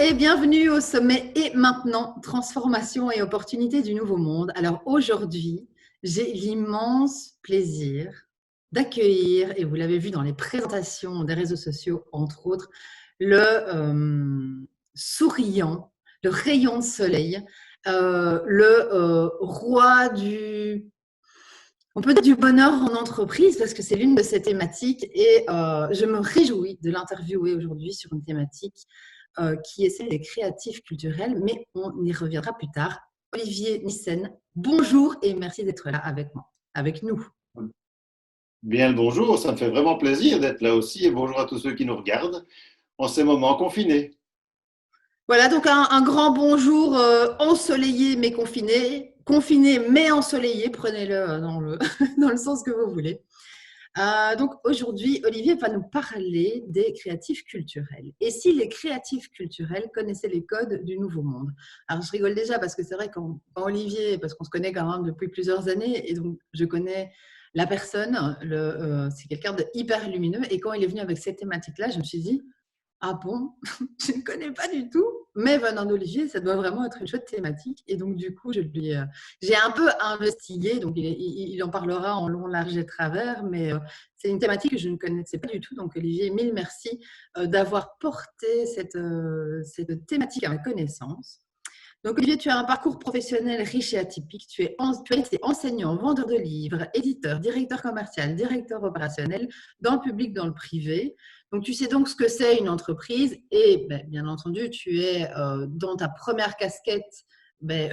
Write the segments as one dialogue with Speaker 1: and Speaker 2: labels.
Speaker 1: et bienvenue au sommet Et maintenant, transformation et opportunités du nouveau monde. Alors aujourd'hui, j'ai l'immense plaisir d'accueillir, et vous l'avez vu dans les présentations des réseaux sociaux, entre autres, le souriant, le rayon de soleil, le roi du… On peut dire du bonheur en entreprise parce que c'est l'une de ces thématiques et je me réjouis de l'interviewer aujourd'hui sur une thématique qui est celle des créatifs culturels, mais on y reviendra plus tard. Olivier Nissen, bonjour et merci d'être là avec moi, avec nous.
Speaker 2: Bien le bonjour, ça me fait vraiment plaisir d'être là aussi et bonjour à tous ceux qui nous regardent en ces moments confinés.
Speaker 1: Voilà, donc un grand bonjour ensoleillé mais confiné, confiné mais ensoleillé, prenez-le dans le sens que vous voulez. Donc aujourd'hui, Olivier va nous parler des créatifs culturels. Et si les créatifs culturels connaissaient les codes du nouveau monde? Alors je rigole déjà parce que c'est vrai quand Olivier, parce qu'on se connaît quand même depuis plusieurs années, et donc je connais la personne, c'est quelqu'un de hyper lumineux, et quand il est venu avec cette thématique-là, je me suis dit, ah bon, je ne connais pas du tout, mais venant d'Olivier, ça doit vraiment être une chouette thématique. Et donc, du coup, j'ai un peu investigué, donc il en parlera en long, large et travers, mais c'est une thématique que je ne connaissais pas du tout. Donc, Olivier, mille merci d'avoir porté cette thématique à ma connaissance. Donc, Olivier, tu as un parcours professionnel riche et atypique. Tu as été enseignant, vendeur de livres, éditeur, directeur commercial, directeur opérationnel dans le public, dans le privé. Donc, tu sais donc ce que c'est une entreprise et bien entendu, tu es dans ta première casquette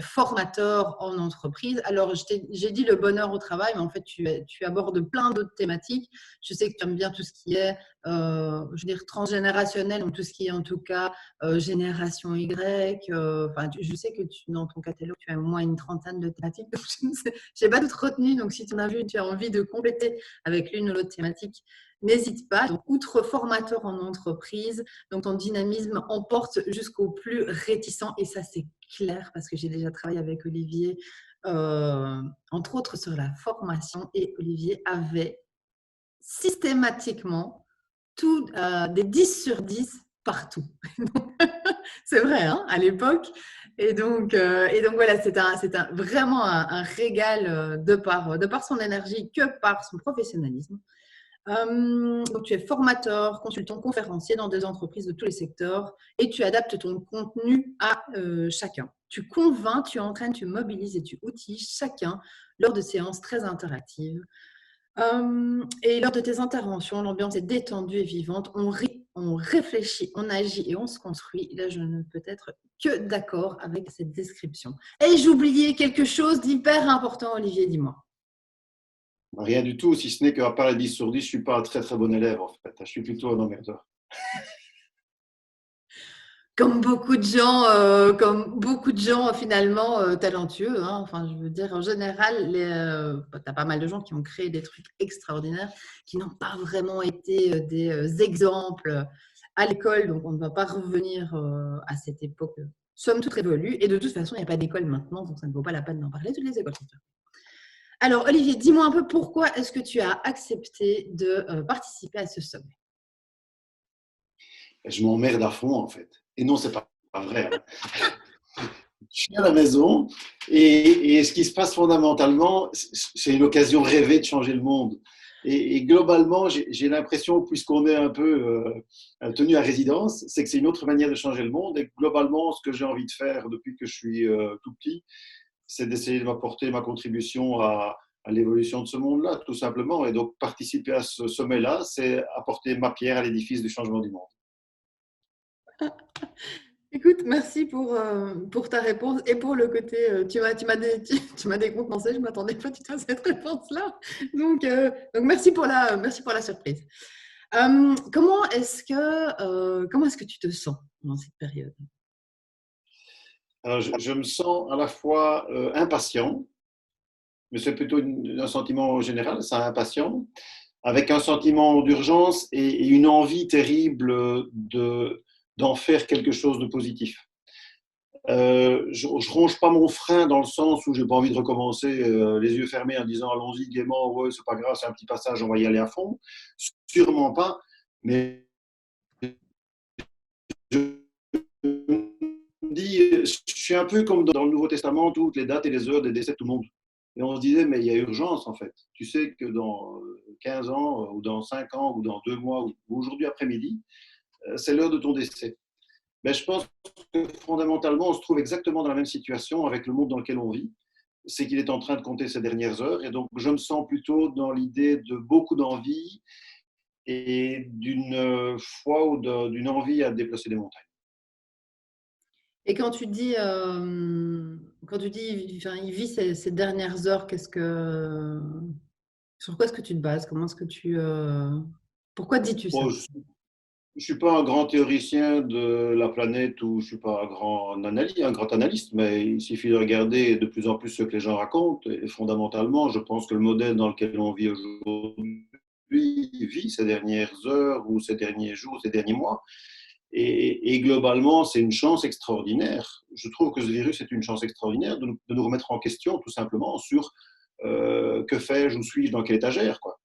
Speaker 1: formateur en entreprise. Alors, j'ai dit le bonheur au travail, mais en fait, tu abordes plein d'autres thématiques. Je sais que tu aimes bien tout ce qui est, je veux dire, transgénérationnel, donc tout ce qui est en tout cas génération Y. Je sais que dans ton catalogue, tu as au moins une trentaine de thématiques. Donc je n'ai pas toutes retenues. Donc, si tu en as vu, tu as envie de compléter avec l'une ou l'autre thématique, n'hésite pas. Donc, outre formateur en entreprise, donc ton dynamisme emporte jusqu'au plus réticent. Et ça, c'est clair parce que j'ai déjà travaillé avec Olivier, entre autres sur la formation. Et Olivier avait systématiquement des 10 sur 10 partout. C'est vrai, hein, à l'époque. Et donc voilà, c'est vraiment un régal de par son énergie que par son professionnalisme. Donc tu es formateur, consultant, conférencier dans des entreprises de tous les secteurs et tu adaptes ton contenu à chacun. Tu convaincs, tu entraînes, tu mobilises et tu outilles chacun lors de séances très interactives. Et lors de tes interventions, l'ambiance est détendue et vivante. On rit, on réfléchit, on agit et on se construit. Là, je ne peux être que d'accord avec cette description. Et j'ai oublié quelque chose d'hyper important, Olivier, dis-moi.
Speaker 2: Rien du tout, si ce n'est qu'à part les 10 sur 10, je ne suis pas un très très bon élève en fait. Je suis plutôt un emmerdeur.
Speaker 1: Comme beaucoup de gens finalement talentueux, hein. Enfin, je veux dire, en général, tu as pas mal de gens qui ont créé des trucs extraordinaires, qui n'ont pas vraiment été des exemples à l'école, donc on ne va pas revenir à cette époque. Somme toute révolue, et de toute façon, il n'y a pas d'école maintenant, donc ça ne vaut pas la peine d'en parler, toutes les écoles sont fermées. Alors, Olivier, dis-moi un peu pourquoi est-ce que tu as accepté de participer à ce sommet?
Speaker 2: Je m'emmerde à fond en fait. Et non, c'est pas vrai. Hein. Je suis à la maison et ce qui se passe fondamentalement, c'est une occasion rêvée de changer le monde. Et globalement, j'ai l'impression, puisqu'on est un peu tenu à résidence, c'est que c'est une autre manière de changer le monde. Et globalement, ce que j'ai envie de faire depuis que je suis tout petit, c'est d'essayer de m'apporter ma contribution à l'évolution de ce monde-là, tout simplement. Et donc, participer à ce sommet-là, c'est apporter ma pierre à l'édifice du changement du monde.
Speaker 1: Écoute, merci pour ta réponse et pour le côté, tu m'as décontenancé, je ne m'attendais pas du tout à cette réponse-là. Donc merci pour la surprise. Comment est-ce que tu te sens dans cette période?
Speaker 2: Alors, je me sens à la fois impatient, mais c'est plutôt un sentiment général, c'est impatient, avec un sentiment d'urgence et une envie terrible d'en faire quelque chose de positif. Je ne ronge pas mon frein dans le sens où j'ai pas envie de recommencer les yeux fermés en disant allons-y gaiement, ouais, c'est pas grave, c'est un petit passage, on va y aller à fond. Sûrement pas, mais je me dis, je suis un peu comme dans le Nouveau Testament, toutes les dates et les heures des décès de tout le monde. Et on se disait, mais il y a urgence en fait. Tu sais que dans 15 ans, ou dans 5 ans, ou dans 2 mois, ou aujourd'hui après-midi, c'est l'heure de ton décès. Mais je pense que fondamentalement, on se trouve exactement dans la même situation avec le monde dans lequel on vit. C'est qu'il est en train de compter ses dernières heures. Et donc, je me sens plutôt dans l'idée de beaucoup d'envie et d'une foi ou d'une envie à déplacer des montagnes.
Speaker 1: Et quand tu dis, enfin, il vit ces dernières heures, sur quoi est-ce que tu te bases? Pourquoi dis-tu ça?
Speaker 2: Bon, je ne suis pas un grand théoricien de la planète ou je ne suis pas un grand analyste, mais il suffit de regarder de plus en plus ce que les gens racontent. Et fondamentalement, je pense que le modèle dans lequel on vit aujourd'hui vit ces dernières heures ou ces derniers jours, ces derniers mois. Et globalement, c'est une chance extraordinaire. Je trouve que ce virus est une chance extraordinaire de nous remettre en question tout simplement sur que fais-je, où suis-je, dans quelle étagère, quoi.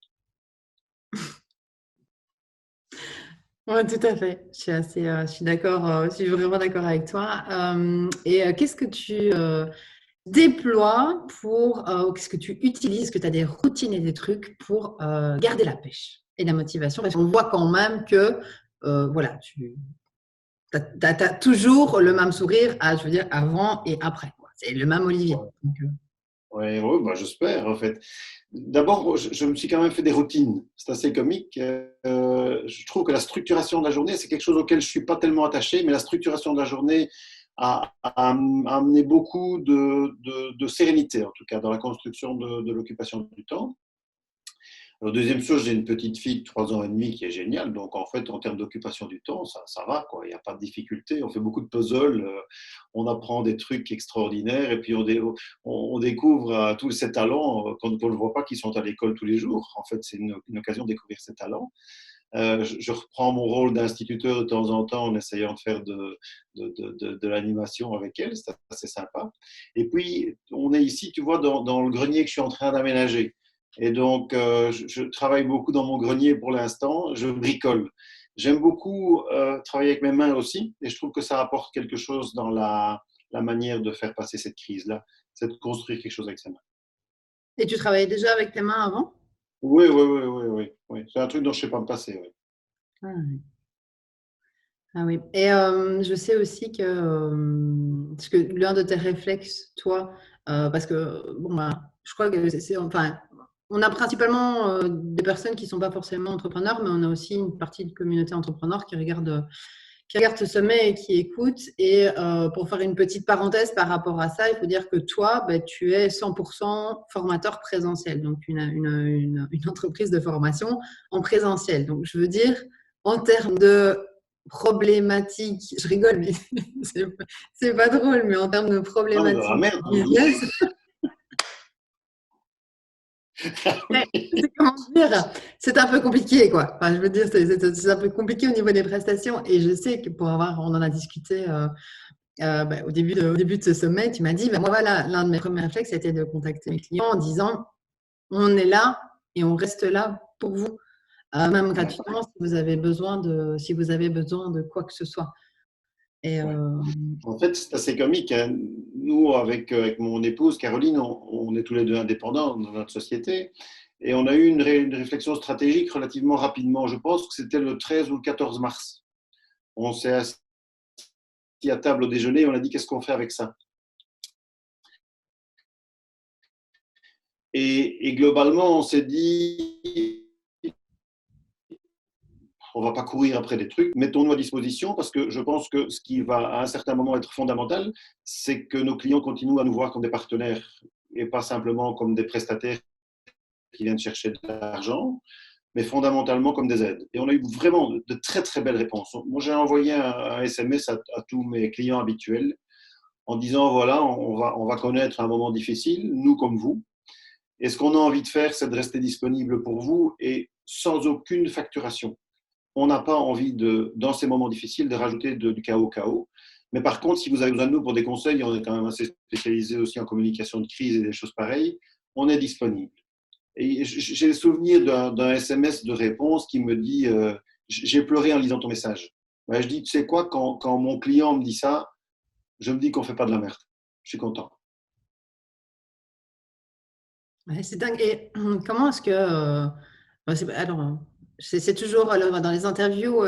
Speaker 1: Oui, tout à fait. Je suis d'accord, je suis vraiment d'accord avec toi. Qu'est-ce que tu déploies qu'est-ce que tu utilises? Est-ce que tu as des routines et des trucs pour garder la pêche et la motivation? Parce qu'on voit quand même que, voilà, tu as toujours le même sourire, je veux dire, avant et après, quoi. C'est le même Olivier. Donc,
Speaker 2: Oui, ouais, bah, j'espère en fait. D'abord, je me suis quand même fait des routines. C'est assez comique. Je trouve que la structuration de la journée, c'est quelque chose auquel je ne suis pas tellement attaché, mais la structuration de la journée a amené beaucoup de sérénité, en tout cas, dans la construction de l'occupation du temps. Alors, deuxième chose, j'ai une petite fille de 3 ans et demi qui est géniale. Donc, en fait, en termes d'occupation du temps, ça va, quoi. Il n'y a pas de difficulté. On fait beaucoup de puzzles, on apprend des trucs extraordinaires et puis on découvre tous ces talents qu'on ne le voit pas qui sont à l'école tous les jours. En fait, c'est une occasion de découvrir ces talents. Je reprends mon rôle d'instituteur de temps en temps en essayant de faire de l'animation avec elle. C'est assez sympa. Et puis, on est ici, tu vois, dans le grenier que je suis en train d'aménager. Et donc, je travaille beaucoup dans mon grenier pour l'instant. Je bricole. J'aime beaucoup travailler avec mes mains aussi. Et je trouve que ça apporte quelque chose dans la manière de faire passer cette crise-là. C'est de construire quelque chose avec ses mains.
Speaker 1: et tu travaillais déjà avec tes mains avant?
Speaker 2: Oui, oui, oui, oui, oui, oui. C'est un truc dont je ne sais pas me passer. Oui.
Speaker 1: Ah, oui. Ah oui. Et je sais aussi parce que l'un de tes réflexes, toi, parce que bon bah, je crois que enfin, on a principalement des personnes qui ne sont pas forcément entrepreneurs, mais on a aussi une partie de communauté entrepreneur qui regarde ce sommet et qui écoute. Et pour faire une petite parenthèse par rapport à ça, il faut dire que toi, bah, tu es 100% formateur présentiel, donc une entreprise de formation en présentiel. Donc, je veux dire, en termes de problématiques, je rigole, mais c'est pas drôle, mais en termes de
Speaker 2: Ah
Speaker 1: problématiques
Speaker 2: merde,
Speaker 1: business, comment dire, c'est un peu compliqué, quoi. Enfin, je veux dire, c'est un peu compliqué au niveau des prestations. Et je sais que on en a discuté au début de ce sommet, tu m'as dit, moi, voilà, l'un de mes premiers réflexes, c'était de contacter mes clients en disant, on est là et on reste là pour vous, même gratuitement si vous avez besoin de quoi que ce soit. Et,
Speaker 2: ouais. En fait, c'est assez comique, hein. Nous, avec mon épouse Caroline, on est tous les deux indépendants dans notre société. Et on a eu une réflexion stratégique relativement rapidement. Je pense que c'était le 13 ou le 14 mars. On s'est assis à table au déjeuner et on a dit qu'est-ce qu'on fait avec ça. Et globalement, on s'est dit on ne va pas courir après des trucs, mettons-nous à disposition parce que je pense que ce qui va à un certain moment être fondamental, c'est que nos clients continuent à nous voir comme des partenaires et pas simplement comme des prestataires qui viennent chercher de l'argent, mais fondamentalement comme des aides. Et on a eu vraiment de très très belles réponses. Moi, j'ai envoyé un SMS à tous mes clients habituels en disant voilà, on va connaître un moment difficile, nous comme vous. Et ce qu'on a envie de faire, c'est de rester disponible pour vous et sans aucune facturation. On n'a pas envie, dans ces moments difficiles, de rajouter du chaos au chaos. Mais par contre, si vous avez besoin de nous pour des conseils, on est quand même assez spécialisé aussi en communication de crise et des choses pareilles, on est disponible. Et j'ai le souvenir d'un SMS de réponse qui me dit j'ai pleuré en lisant ton message. Ben, je dis, tu sais quoi, quand mon client me dit ça, je me dis qu'on ne fait pas de la merde. Je suis content.
Speaker 1: Ouais, c'est dingue. Et comment est-ce que alors, c'est toujours dans les interviews,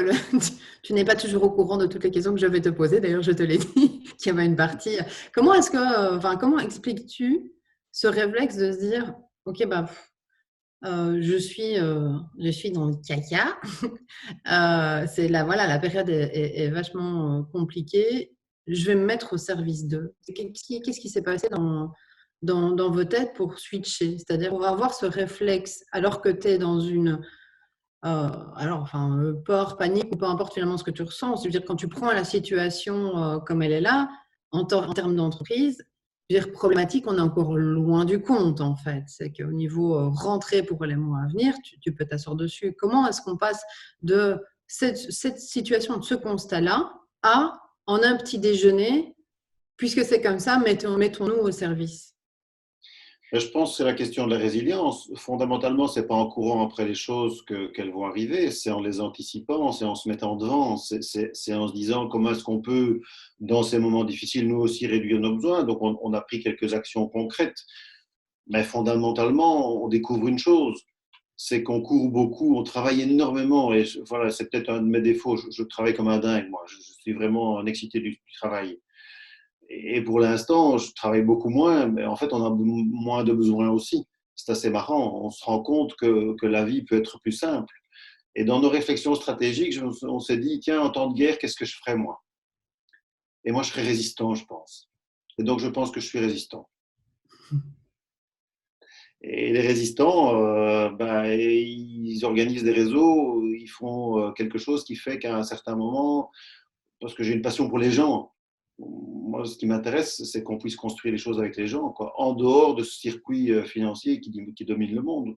Speaker 1: tu n'es pas toujours au courant de toutes les questions que je vais te poser. D'ailleurs, je te l'ai dit qu'il y avait une partie. Comment est-ce que, enfin, comment expliques-tu ce réflexe de se dire, ok, bah, je suis dans le caca. C'est là, voilà, la période est vachement compliquée. Je vais me mettre au service d'eux. Qu'est-ce qui s'est passé dans vos têtes pour switcher? C'est-à-dire, on va avoir ce réflexe alors que tu es dans une peur, panique ou peu importe finalement ce que tu ressens. C'est-à-dire quand tu prends la situation comme elle est là, en termes d'entreprise, je veux dire, problématique, on est encore loin du compte en fait. C'est qu'au niveau rentrée pour les mois à venir, tu peux t'asseoir dessus. Comment est-ce qu'on passe de cette situation, de ce constat-là, à en un petit déjeuner, puisque c'est comme ça, mettons-nous au service.
Speaker 2: Je pense que c'est la question de la résilience. Fondamentalement, ce n'est pas en courant après les choses qu'elles vont arriver, c'est en les anticipant, c'est en se mettant devant, c'est en se disant comment est-ce qu'on peut, dans ces moments difficiles, nous aussi réduire nos besoins. Donc, on a pris quelques actions concrètes. Mais fondamentalement, on découvre une chose, c'est qu'on court beaucoup, on travaille énormément. Et voilà, c'est peut-être un de mes défauts. Je travaille comme un dingue, moi. Je suis vraiment un excité du travail. Et pour l'instant, je travaille beaucoup moins, mais en fait, on a moins de besoins aussi. C'est assez marrant. On se rend compte que la vie peut être plus simple. Et dans nos réflexions stratégiques, on s'est dit, tiens, en temps de guerre, qu'est-ce que je ferais moi? Et moi, je serais résistant, je pense. Et donc, je pense que je suis résistant. Et les résistants, ils organisent des réseaux, ils font quelque chose qui fait qu'à un certain moment, parce que j'ai une passion pour les gens, moi, ce qui m'intéresse, c'est qu'on puisse construire les choses avec les gens, quoi, en dehors de ce circuit financier qui domine le monde.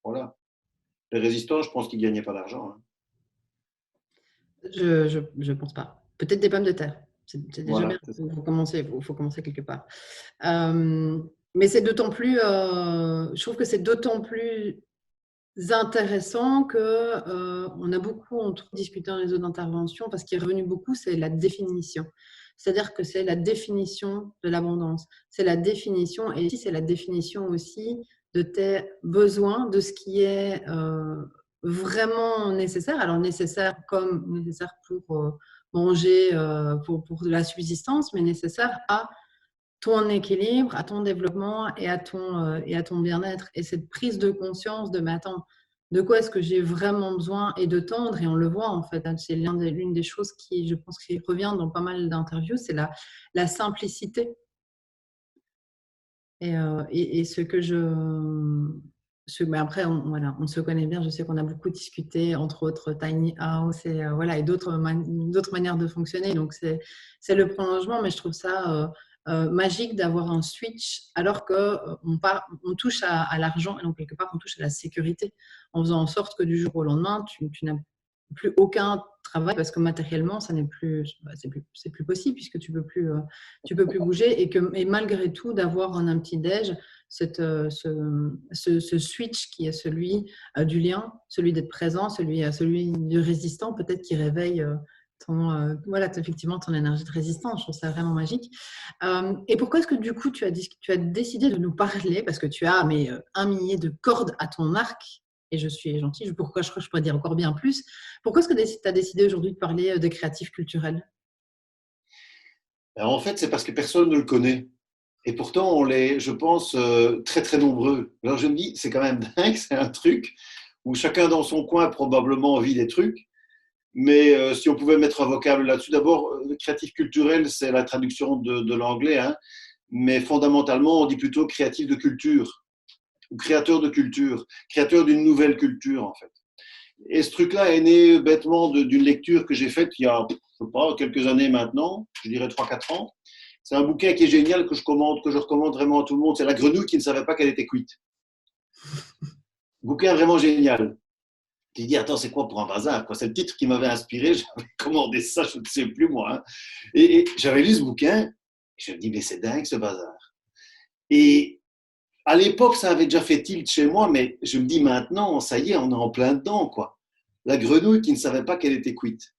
Speaker 2: Voilà. Les résistants, je pense qu'ils ne gagnaient pas d'argent. Hein.
Speaker 1: Je pense pas. Peut-être des pommes de terre. C'est déjà
Speaker 2: Voilà.
Speaker 1: bien. Faut commencer quelque part. Mais c'est d'autant plus, je trouve que c'est d'autant plus intéressant que on a beaucoup discuté en réseau d'intervention parce qu'il est revenu beaucoup, c'est la définition. C'est-à-dire que c'est la définition de l'abondance. C'est la définition, et ici c'est la définition aussi de tes besoins, de ce qui est vraiment nécessaire. Alors nécessaire comme nécessaire pour manger, pour la subsistance, mais nécessaire à ton équilibre, à ton développement et à ton bien-être. Et cette prise de conscience de, mais attends, de quoi est-ce que j'ai vraiment besoin et de tendre, et on le voit en fait, hein, c'est l'une des choses qui, je pense, qui revient dans pas mal d'interviews, c'est la simplicité. Et ce que mais après, voilà, on se connaît bien, je sais qu'on a beaucoup discuté, entre autres Tiny House et d'autres manières de fonctionner. Donc, c'est le prolongement, mais je trouve ça magique d'avoir un switch alors on touche à l'argent et donc quelque part on touche à la sécurité en faisant en sorte que du jour au lendemain, tu n'as plus aucun travail parce que matériellement, ça n'est plus, c'est plus possible puisque tu peux plus bouger et malgré tout d'avoir un petit déj, ce switch qui est celui du lien, celui d'être présent, celui du résistant, peut-être qui réveille effectivement ton énergie de résistance. Je trouve ça vraiment magique. Et pourquoi est-ce que du coup tu as décidé de nous parler, parce que tu as un millier de cordes à ton arc, et je suis gentille, pourquoi je pourrais dire encore bien plus, pourquoi est-ce que tu as décidé aujourd'hui de parler de créatifs culturels?
Speaker 2: Alors, en fait, c'est parce que personne ne le connaît. Et pourtant, on l'est, je pense, très, très nombreux. Alors, je me dis, c'est quand même dingue, c'est un truc où chacun dans son coin probablement vit des trucs. Mais si on pouvait mettre un vocable là-dessus, d'abord, le créatif culturel, c'est la traduction de l'anglais, hein, mais fondamentalement, on dit plutôt créatif de culture, ou créateur de culture, créateur d'une nouvelle culture, en fait. Et ce truc-là est né bêtement d'une lecture que j'ai faite il y a, je sais pas, quelques années maintenant, je dirais 3-4 ans. C'est un bouquin qui est génial, que je recommande vraiment à tout le monde. C'est La grenouille qui ne savait pas qu'elle était cuite. Bouquin vraiment génial. J'ai dit, attends, c'est quoi pour un bazar, quoi? C'est le titre qui m'avait inspiré. J'avais commandé ça, je ne sais plus moi. Hein. Et j'avais lu ce bouquin. Et je me dis, mais c'est dingue ce bazar. Et à l'époque, ça avait déjà fait tilt chez moi, mais je me dis maintenant, ça y est, on est en plein dedans, quoi. La grenouille qui ne savait pas qu'elle était cuite.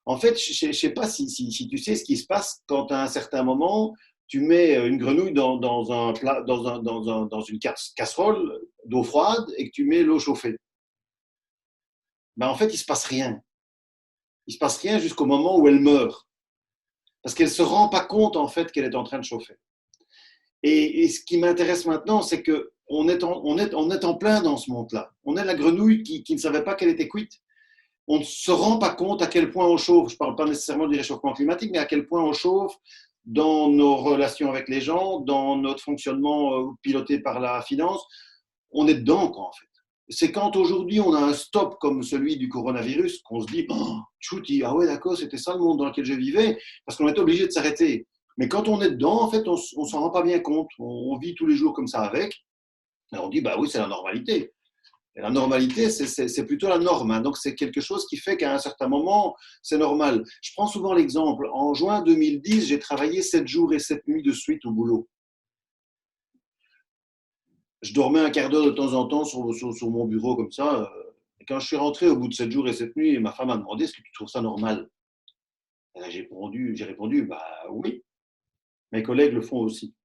Speaker 2: En fait, je ne sais pas si tu sais ce qui se passe quand à un certain moment, tu mets une grenouille dans une casserole d'eau froide et que tu mets l'eau chauffée. Ben, en fait, il ne se passe rien. Il ne se passe rien jusqu'au moment où elle meurt. Parce qu'elle ne se rend pas compte, en fait, qu'elle est en train de chauffer. Et ce qui m'intéresse maintenant, c'est qu'on est en plein dans ce monde-là. On est la grenouille qui ne savait pas qu'elle était cuite. On ne se rend pas compte à quel point on chauffe. Je ne parle pas nécessairement du réchauffement climatique, mais à quel point on chauffe dans nos relations avec les gens, dans notre fonctionnement piloté par la finance. On est dedans, quoi, en fait. C'est quand aujourd'hui on a un stop comme celui du coronavirus qu'on se dit oh, chouti, ah ouais, d'accord, c'était ça le monde dans lequel je vivais, parce qu'on est obligé de s'arrêter. Mais quand on est dedans, en fait, on ne s'en rend pas bien compte. On vit tous les jours comme ça avec. Et on dit, bah oui, c'est la normalité. Et la normalité, c'est plutôt la norme. Hein. Donc, c'est quelque chose qui fait qu'à un certain moment, c'est normal. Je prends souvent l'exemple. En juin 2010, j'ai travaillé 7 jours et 7 nuits de suite au boulot. Je dormais un quart d'heure de temps en temps sur mon bureau comme ça. Et quand je suis rentré au bout de 7 jours et 7 nuits, ma femme m'a demandé est-ce que tu trouves ça normal. Et j'ai répondu bah oui, mes collègues le font aussi.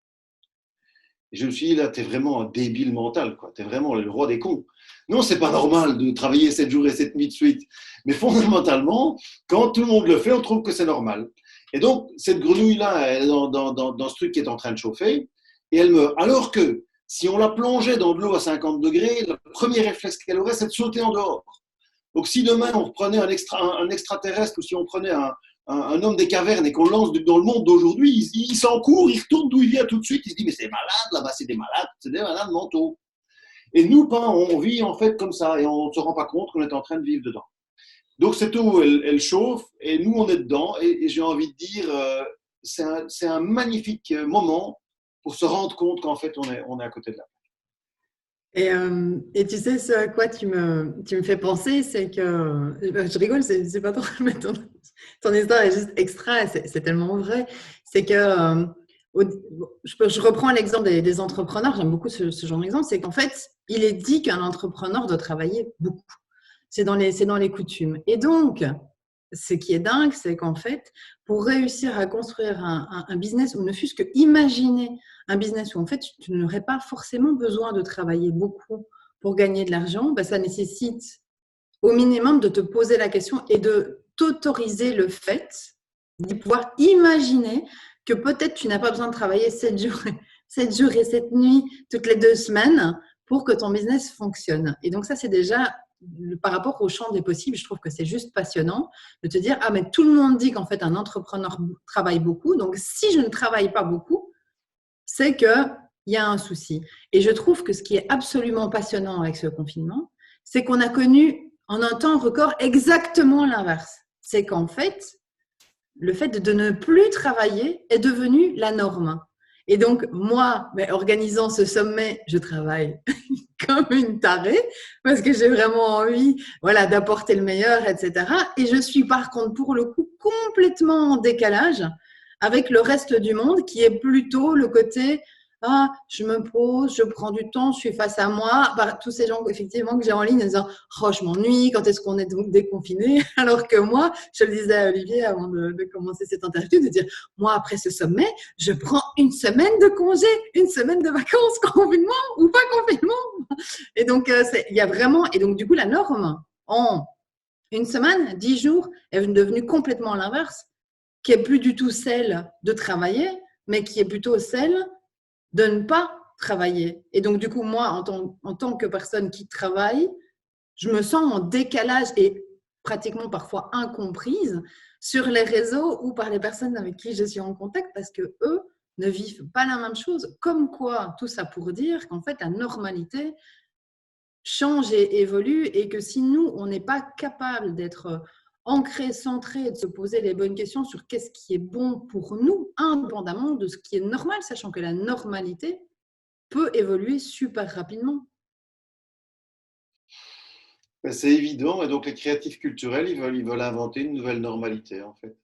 Speaker 2: Et je me suis dit là, t'es vraiment un débile mental, quoi. T'es vraiment le roi des cons. Non, c'est pas normal de travailler 7 jours et 7 nuits de suite. Mais fondamentalement, quand tout le monde le fait, on trouve que c'est normal. Et donc, cette grenouille-là, elle est dans ce truc qui est en train de chauffer, et elle meurt. Alors que si on la plongeait dans de l'eau à 50 degrés, le premier réflexe qu'elle aurait, c'est de sauter en dehors. Donc, si demain on prenait un extraterrestre ou si on prenait un homme des cavernes et qu'on le lance dans le monde d'aujourd'hui, il s'en court, il retourne d'où il vient tout de suite, il se dit mais c'est malade là-bas, c'est des malades mentaux. Et nous, on vit en fait comme ça et on ne se rend pas compte qu'on est en train de vivre dedans. Donc cette eau, elle chauffe et nous, on est dedans et j'ai envie de dire, c'est un magnifique moment pour se rendre compte qu'en fait, on est à côté de là.
Speaker 1: Et tu sais, ce à quoi tu me fais penser, c'est que, je rigole, c'est pas drôle, mais ton histoire est juste extra, et c'est tellement vrai. C'est que, je reprends l'exemple des entrepreneurs, j'aime beaucoup ce genre d'exemple, c'est qu'en fait, il est dit qu'un entrepreneur doit travailler beaucoup. C'est dans les coutumes. Et donc, ce qui est dingue, c'est qu'en fait, pour réussir à construire un business, ou ne fût-ce que imaginer un business où en fait tu n'aurais pas forcément besoin de travailler beaucoup pour gagner de l'argent, ben, ça nécessite au minimum de te poser la question et de t'autoriser le fait de pouvoir imaginer que peut-être tu n'as pas besoin de travailler 7 jours et 7 nuits toutes les 2 semaines pour que ton business fonctionne. Et donc ça, c'est déjà par rapport au champ des possibles, je trouve que c'est juste passionnant de te dire, ah mais tout le monde dit qu'en fait un entrepreneur travaille beaucoup, donc si je ne travaille pas beaucoup, c'est qu'il y a un souci. Et je trouve que ce qui est absolument passionnant avec ce confinement, c'est qu'on a connu en un temps record exactement l'inverse. C'est qu'en fait, le fait de ne plus travailler est devenu la norme. Et donc, moi, organisant ce sommet, je travaille comme une tarée parce que j'ai vraiment envie d'apporter le meilleur, etc. Et je suis par contre, pour le coup, complètement en décalage avec le reste du monde qui est plutôt le côté ah, je me pose, je prends du temps, je suis face à moi. Tous ces gens effectivement que j'ai en ligne en disant oh, je m'ennuie, quand est-ce qu'on est donc déconfiné? Alors que moi, je le disais à Olivier avant de commencer cette interview, de dire moi, après ce sommet, je prends une semaine de congé, une semaine de vacances, confinement ou pas confinement. Et donc, il y a vraiment, et donc du coup, la norme en une semaine, 10 jours, est devenue complètement l'inverse, qui est plus du tout celle de travailler, mais qui est plutôt celle de ne pas travailler. Et donc, du coup, moi, en tant que personne qui travaille, je me sens en décalage et pratiquement parfois incomprise sur les réseaux ou par les personnes avec qui je suis en contact parce que eux ne vivent pas la même chose. Comme quoi, tout ça pour dire qu'en fait, la normalité change et évolue et que si nous, on n'est pas capable d'être ancré, centré et de se poser les bonnes questions sur qu'est-ce qui est bon pour nous, indépendamment de ce qui est normal, sachant que la normalité peut évoluer super rapidement.
Speaker 2: C'est évident, et donc les créatifs culturels, ils veulent inventer une nouvelle normalité, en fait.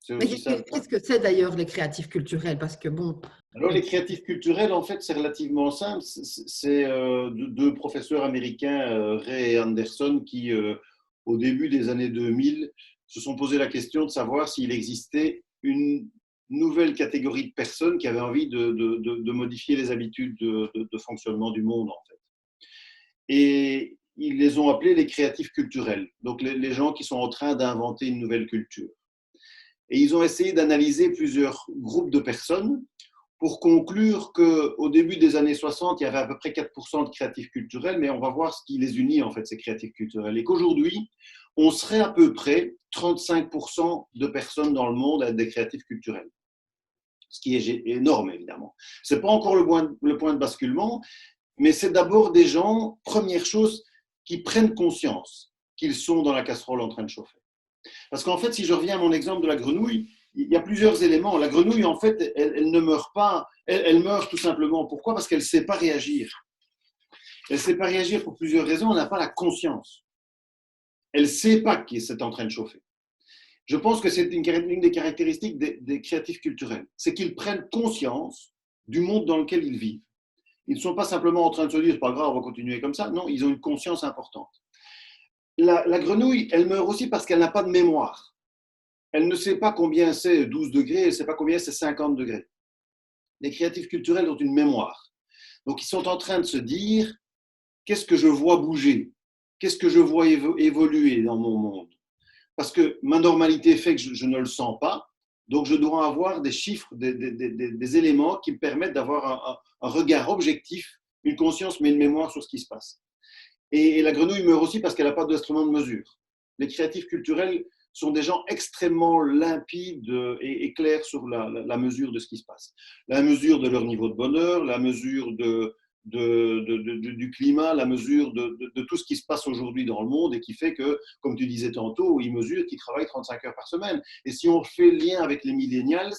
Speaker 1: Mais qu'est-ce que c'est d'ailleurs les créatifs culturels? Parce que bon.
Speaker 2: Alors les créatifs culturels, en fait, c'est relativement simple. C'est deux professeurs américains, Ray et Anderson, qui, au début des années 2000, se sont posé la question de savoir s'il existait une nouvelle catégorie de personnes qui avaient envie de modifier les habitudes de fonctionnement du monde, en fait. Et ils les ont appelés les créatifs culturels, donc les gens qui sont en train d'inventer une nouvelle culture. Et ils ont essayé d'analyser plusieurs groupes de personnes pour conclure qu'au début des années 60, il y avait à peu près 4% de créatifs culturels, mais on va voir ce qui les unit, en fait, ces créatifs culturels. Et qu'aujourd'hui, on serait à peu près 35% de personnes dans le monde à être des créatifs culturels. Ce qui est énorme, évidemment. Ce n'est pas encore le point de basculement, mais c'est d'abord des gens, première chose, qui prennent conscience qu'ils sont dans la casserole en train de chauffer. Parce qu'en fait, si je reviens à mon exemple de la grenouille, il y a plusieurs éléments. La grenouille, en fait, elle ne meurt pas, elle meurt tout simplement. Pourquoi? Parce qu'elle ne sait pas réagir. Elle ne sait pas réagir pour plusieurs raisons, elle n'a pas la conscience. Elle ne sait pas que c'est en train de chauffer. Je pense que c'est une des caractéristiques des créatifs culturels, c'est qu'ils prennent conscience du monde dans lequel ils vivent. Ils ne sont pas simplement en train de se dire, c'est pas grave, on va continuer comme ça. Non, ils ont une conscience importante. La grenouille, elle meurt aussi parce qu'elle n'a pas de mémoire. Elle ne sait pas combien c'est 12 degrés, elle ne sait pas combien c'est 50 degrés. Les créatifs culturels ont une mémoire. Donc, ils sont en train de se dire, qu'est-ce que je vois bouger? Qu'est-ce que je vois évoluer dans mon monde? Parce que ma normalité fait que je ne le sens pas, donc je dois avoir des chiffres, des éléments qui me permettent d'avoir un regard objectif, une conscience, mais une mémoire sur ce qui se passe. Et la grenouille meurt aussi parce qu'elle n'a pas d'instrument de mesure. Les créatifs culturels sont des gens extrêmement limpides et clairs sur la mesure de ce qui se passe. La mesure de leur niveau de bonheur, la mesure du climat, la mesure de tout ce qui se passe aujourd'hui dans le monde et qui fait que, comme tu disais tantôt, ils mesurent qu'ils travaillent 35 heures par semaine. Et si on fait le lien avec les millennials,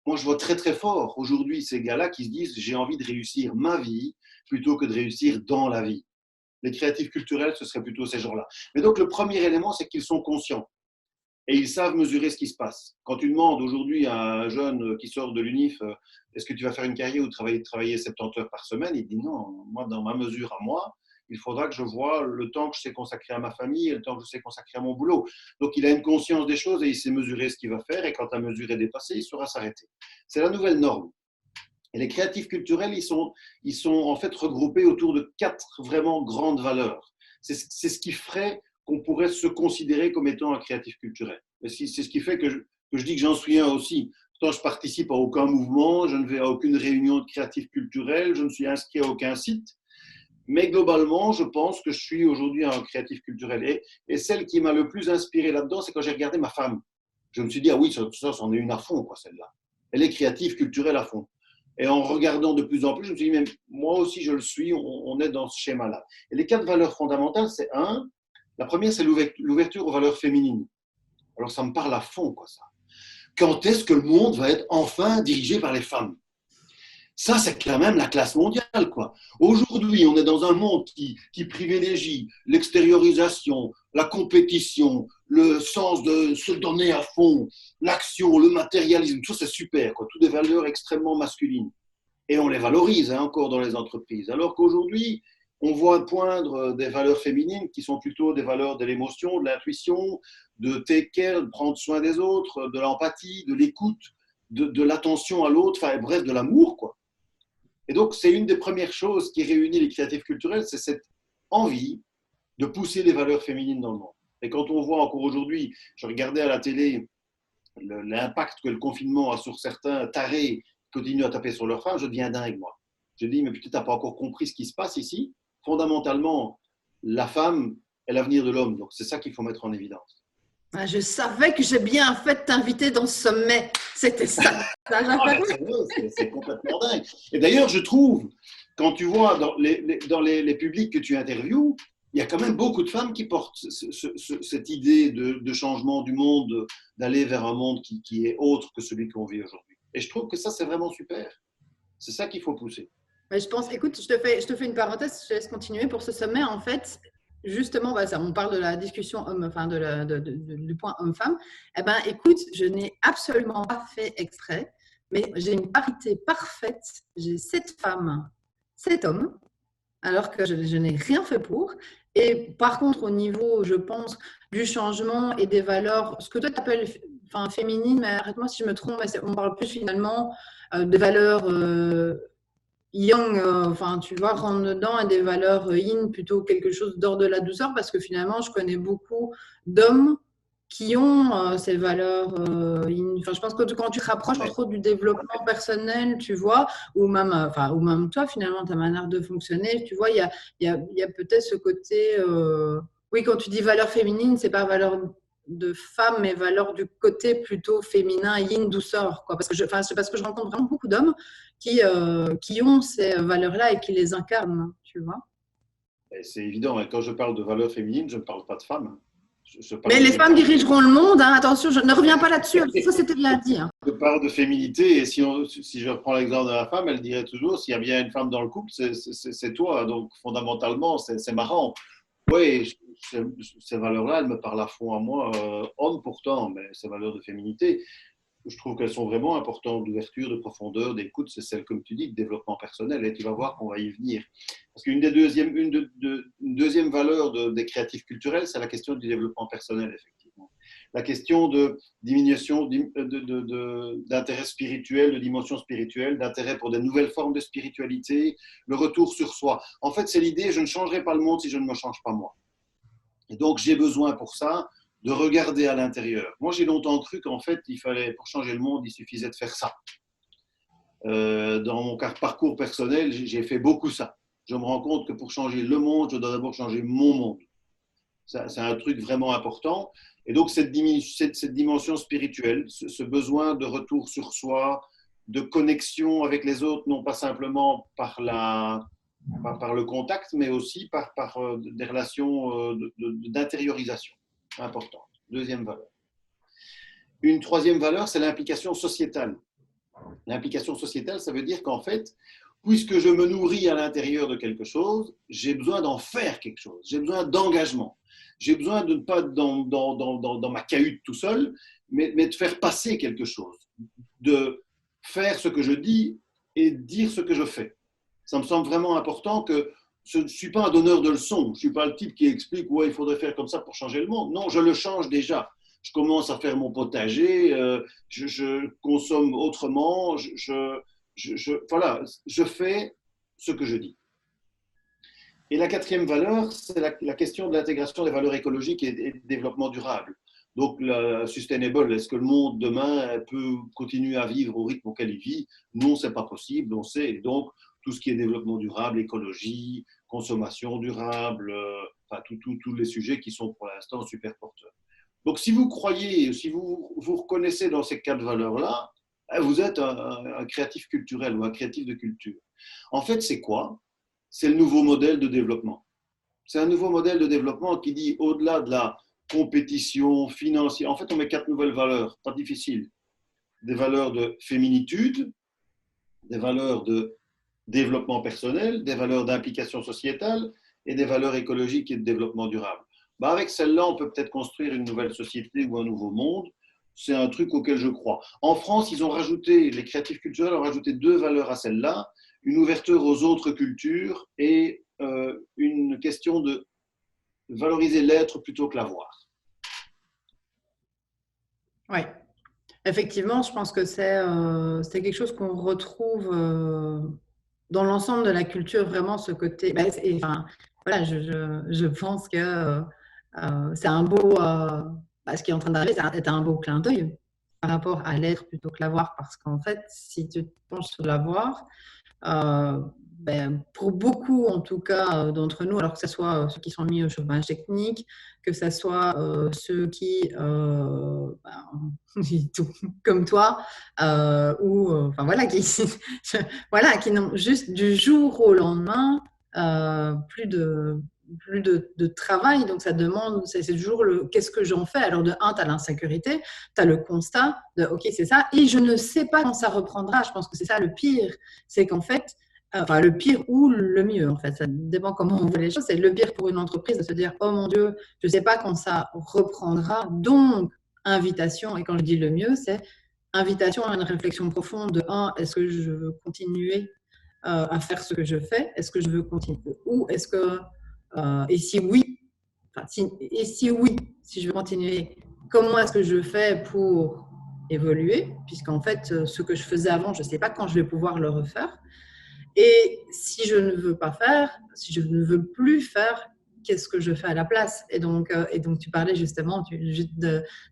Speaker 2: moi je vois très très fort aujourd'hui ces gars-là qui se disent j'ai envie de réussir ma vie plutôt que de réussir dans la vie. Les créatifs culturels, ce serait plutôt ces gens-là. Mais donc le premier élément, c'est qu'ils sont conscients. Et ils savent mesurer ce qui se passe. Quand tu demandes aujourd'hui à un jeune qui sort de l'UNIF, est-ce que tu vas faire une carrière ou travailler 70 heures par semaine? Il dit non, moi, dans ma mesure à moi, il faudra que je vois le temps que je sais consacrer à ma famille et le temps que je sais consacrer à mon boulot. Donc, il a une conscience des choses et il sait mesurer ce qu'il va faire. Et quand la mesure est dépassée, il saura s'arrêter. C'est la nouvelle norme. Et les créatifs culturels, ils sont en fait regroupés autour de 4 vraiment grandes valeurs. C'est ce qui ferait qu'on pourrait se considérer comme étant un créatif culturel. C'est ce qui fait que je dis que j'en suis un aussi. Pourtant, je participe à aucun mouvement, je ne vais à aucune réunion de créatifs culturels, je ne suis inscrit à aucun site. Mais globalement, je pense que je suis aujourd'hui un créatif culturel. Et celle qui m'a le plus inspiré là-dedans, c'est quand j'ai regardé ma femme. Je me suis dit, ah oui, ça c'en est une à fond, quoi, celle-là. Elle est créative culturelle à fond. Et en regardant de plus en plus, je me suis dit, mais moi aussi je le suis, on est dans ce schéma-là. Et les 4 valeurs fondamentales, c'est la première, c'est l'ouverture aux valeurs féminines. Alors ça me parle à fond, quoi, ça. Quand est-ce que le monde va être enfin dirigé par les femmes? Ça, c'est quand même la classe mondiale, quoi. Aujourd'hui, on est dans un monde qui privilégie l'extériorisation, la compétition, le sens de se donner à fond, l'action, le matérialisme. Tout ça, c'est super, quoi. Toutes des valeurs extrêmement masculines. Et on les valorise encore dans les entreprises. Alors qu'aujourd'hui, on voit poindre des valeurs féminines qui sont plutôt des valeurs de l'émotion, de l'intuition, de take care, de prendre soin des autres, de l'empathie, de l'écoute, de l'attention à l'autre, enfin bref, de l'amour, quoi. Et donc, c'est une des premières choses qui réunit les créatifs culturels, c'est cette envie de pousser les valeurs féminines dans le monde. Et quand on voit encore aujourd'hui, je regardais à la télé l'impact que le confinement a sur certains tarés qui continuent à taper sur leurs femmes, je deviens dingue, moi. Je dis, mais putain, tu n'as pas encore compris ce qui se passe ici. Fondamentalement, la femme est l'avenir de l'homme. Donc, c'est ça qu'il faut mettre en évidence.
Speaker 1: Je savais que j'ai bien fait de t'inviter dans ce sommet. C'était ça.
Speaker 2: C'est complètement dingue. Et d'ailleurs, je trouve, quand tu vois dans les publics que tu interviews, il y a quand même beaucoup de femmes qui portent cette idée de changement du monde, d'aller vers un monde qui est autre que celui qu'on vit aujourd'hui. Et je trouve que ça, c'est vraiment super. C'est ça qu'il faut pousser.
Speaker 1: Mais je pense, écoute, je te fais une parenthèse, je te laisse continuer pour ce sommet. En fait, justement, on parle de la discussion homme, enfin du point homme-femme. Eh ben, écoute, je n'ai absolument pas fait exprès, mais j'ai une parité parfaite. J'ai 7 femmes, 7 hommes, alors que je n'ai rien fait pour. Et par contre, au niveau, je pense, du changement et des valeurs, ce que toi tu appelles féminine, mais arrête-moi si je me trompe, mais on parle plus finalement des valeurs yang, tu vois, rentre dedans, et des valeurs yin, plutôt quelque chose d'ordre de la douceur, parce que finalement, je connais beaucoup d'hommes qui ont ces valeurs yin. Enfin, je pense que quand tu te rapproches
Speaker 2: Ouais.
Speaker 1: trop du développement personnel, tu vois, ou même toi, finalement, ta manière de fonctionner, tu vois, il y a peut-être ce côté… oui, quand tu dis valeur féminine, c'est pas valeur de femme, mais valeur du côté plutôt féminin, yin, douceur, quoi. C'est parce que je rencontre vraiment beaucoup d'hommes qui ont ces valeurs-là et qui les incarnent, tu vois.
Speaker 2: Et c'est évident, hein. Quand je parle de valeurs féminines, je ne parle pas de femmes. Je
Speaker 1: Mais
Speaker 2: parle de
Speaker 1: les femmes
Speaker 2: féminité.
Speaker 1: dirigeront le monde, hein. Attention, je ne reviens pas là-dessus, ça c'était bien dit, hein.
Speaker 2: Je parle de féminité, et si je reprends l'exemple de la femme, elle dirait toujours, s'il y a bien une femme dans le couple, c'est toi. Donc fondamentalement, c'est marrant. Oui, ces valeurs-là, elles me parlent à fond à moi, homme pourtant, mais ces valeurs de féminité, je trouve qu'elles sont vraiment importantes, d'ouverture, de profondeur, d'écoute, c'est celle, comme tu dis, de développement personnel, et tu vas voir qu'on va y venir. Parce qu'une une deuxième valeur des créatifs culturels, c'est la question du développement personnel, effectivement. La question de diminution d'intérêt spirituel, de dimension spirituelle, d'intérêt pour des nouvelles formes de spiritualité, le retour sur soi. En fait, c'est l'idée, je ne changerai pas le monde si je ne me change pas moi. Et donc, j'ai besoin pour ça de regarder à l'intérieur. Moi, j'ai longtemps cru qu'en fait, pour changer le monde, il suffisait de faire ça. Dans mon parcours personnel, j'ai fait beaucoup ça. Je me rends compte que pour changer le monde, je dois d'abord changer mon monde. C'est un truc vraiment important. Et donc, cette dimension spirituelle, ce besoin de retour sur soi, de connexion avec les autres, non pas simplement par le contact, mais aussi par des relations d'intériorisation importantes. Deuxième valeur. Une troisième valeur, c'est l'implication sociétale. L'implication sociétale, ça veut dire qu'en fait, puisque je me nourris à l'intérieur de quelque chose, j'ai besoin d'en faire quelque chose. J'ai besoin d'engagement. J'ai besoin de ne pas être dans ma cahute tout seul, mais de faire passer quelque chose, de faire ce que je dis et dire ce que je fais. Ça me semble vraiment important que je ne suis pas un donneur de leçons. Je ne suis pas le type qui explique ouais, il faudrait faire comme ça pour changer le monde. Non, je le change déjà. Je commence à faire mon potager, je consomme autrement, voilà, je fais ce que je dis. Et la quatrième valeur, c'est la question de l'intégration des valeurs écologiques et du développement durable. Donc, la sustainable, est-ce que le monde demain peut continuer à vivre au rythme auquel il vit? Non, ce n'est pas possible, on sait. Et donc, tout ce qui est développement durable, écologie, consommation durable, enfin, tous les sujets qui sont pour l'instant super porteurs. Donc, si vous croyez, si vous vous reconnaissez dans ces quatre valeurs-là, vous êtes un créatif culturel ou un créatif de culture. En fait, c'est quoi? C'est le nouveau modèle de développement. C'est un nouveau modèle de développement qui dit, au-delà de la compétition financière, en fait, on met quatre nouvelles valeurs, pas difficiles. Des valeurs de féminitude, des valeurs de développement personnel, des valeurs d'implication sociétale et des valeurs écologiques et de développement durable. Bah avec celle-là, on peut peut-être construire une nouvelle société ou un nouveau monde. C'est un truc auquel je crois. En France, les créatifs culturels ont rajouté deux valeurs à celle-là, une ouverture aux autres cultures et une question de valoriser l'être plutôt que l'avoir.
Speaker 1: Oui, effectivement, je pense que c'est quelque chose qu'on retrouve dans l'ensemble de la culture, vraiment ce côté. Voilà, je pense que c'est un beau. Ce qui est en train d'arriver, c'est un beau clin d'œil par rapport à l'être plutôt que l'avoir, parce qu'en fait, si tu te penches sur l'avoir, pour beaucoup, en tout cas, d'entre nous, alors que ce soit ceux qui sont mis au chômage technique, que ce soit ceux qui, comme toi, voilà, qui n'ont juste du jour au lendemain plus de travail. Donc, ça demande, c'est toujours qu'est-ce que j'en fais. Alors, de un, tu as l'insécurité, tu as le constat de OK, c'est ça, et je ne sais pas quand ça reprendra. Je pense que c'est ça le pire, c'est qu'en fait, le pire ou le mieux, en fait, ça dépend comment on voit les choses. C'est le pire pour une entreprise de se dire oh mon Dieu, je ne sais pas quand ça reprendra. Donc, invitation, et quand je dis le mieux, c'est invitation à une réflexion profonde de un, est-ce que je veux continuer à faire ce que je fais? Est-ce que je veux continuer? Ou est-ce que Et si oui, si je veux continuer, comment est-ce que je fais pour évoluer? Puisqu'en fait, ce que je faisais avant, je ne sais pas quand je vais pouvoir le refaire. Et si je ne veux pas faire, si je ne veux plus faire, qu'est-ce que je fais à la place? Et donc tu parlais justement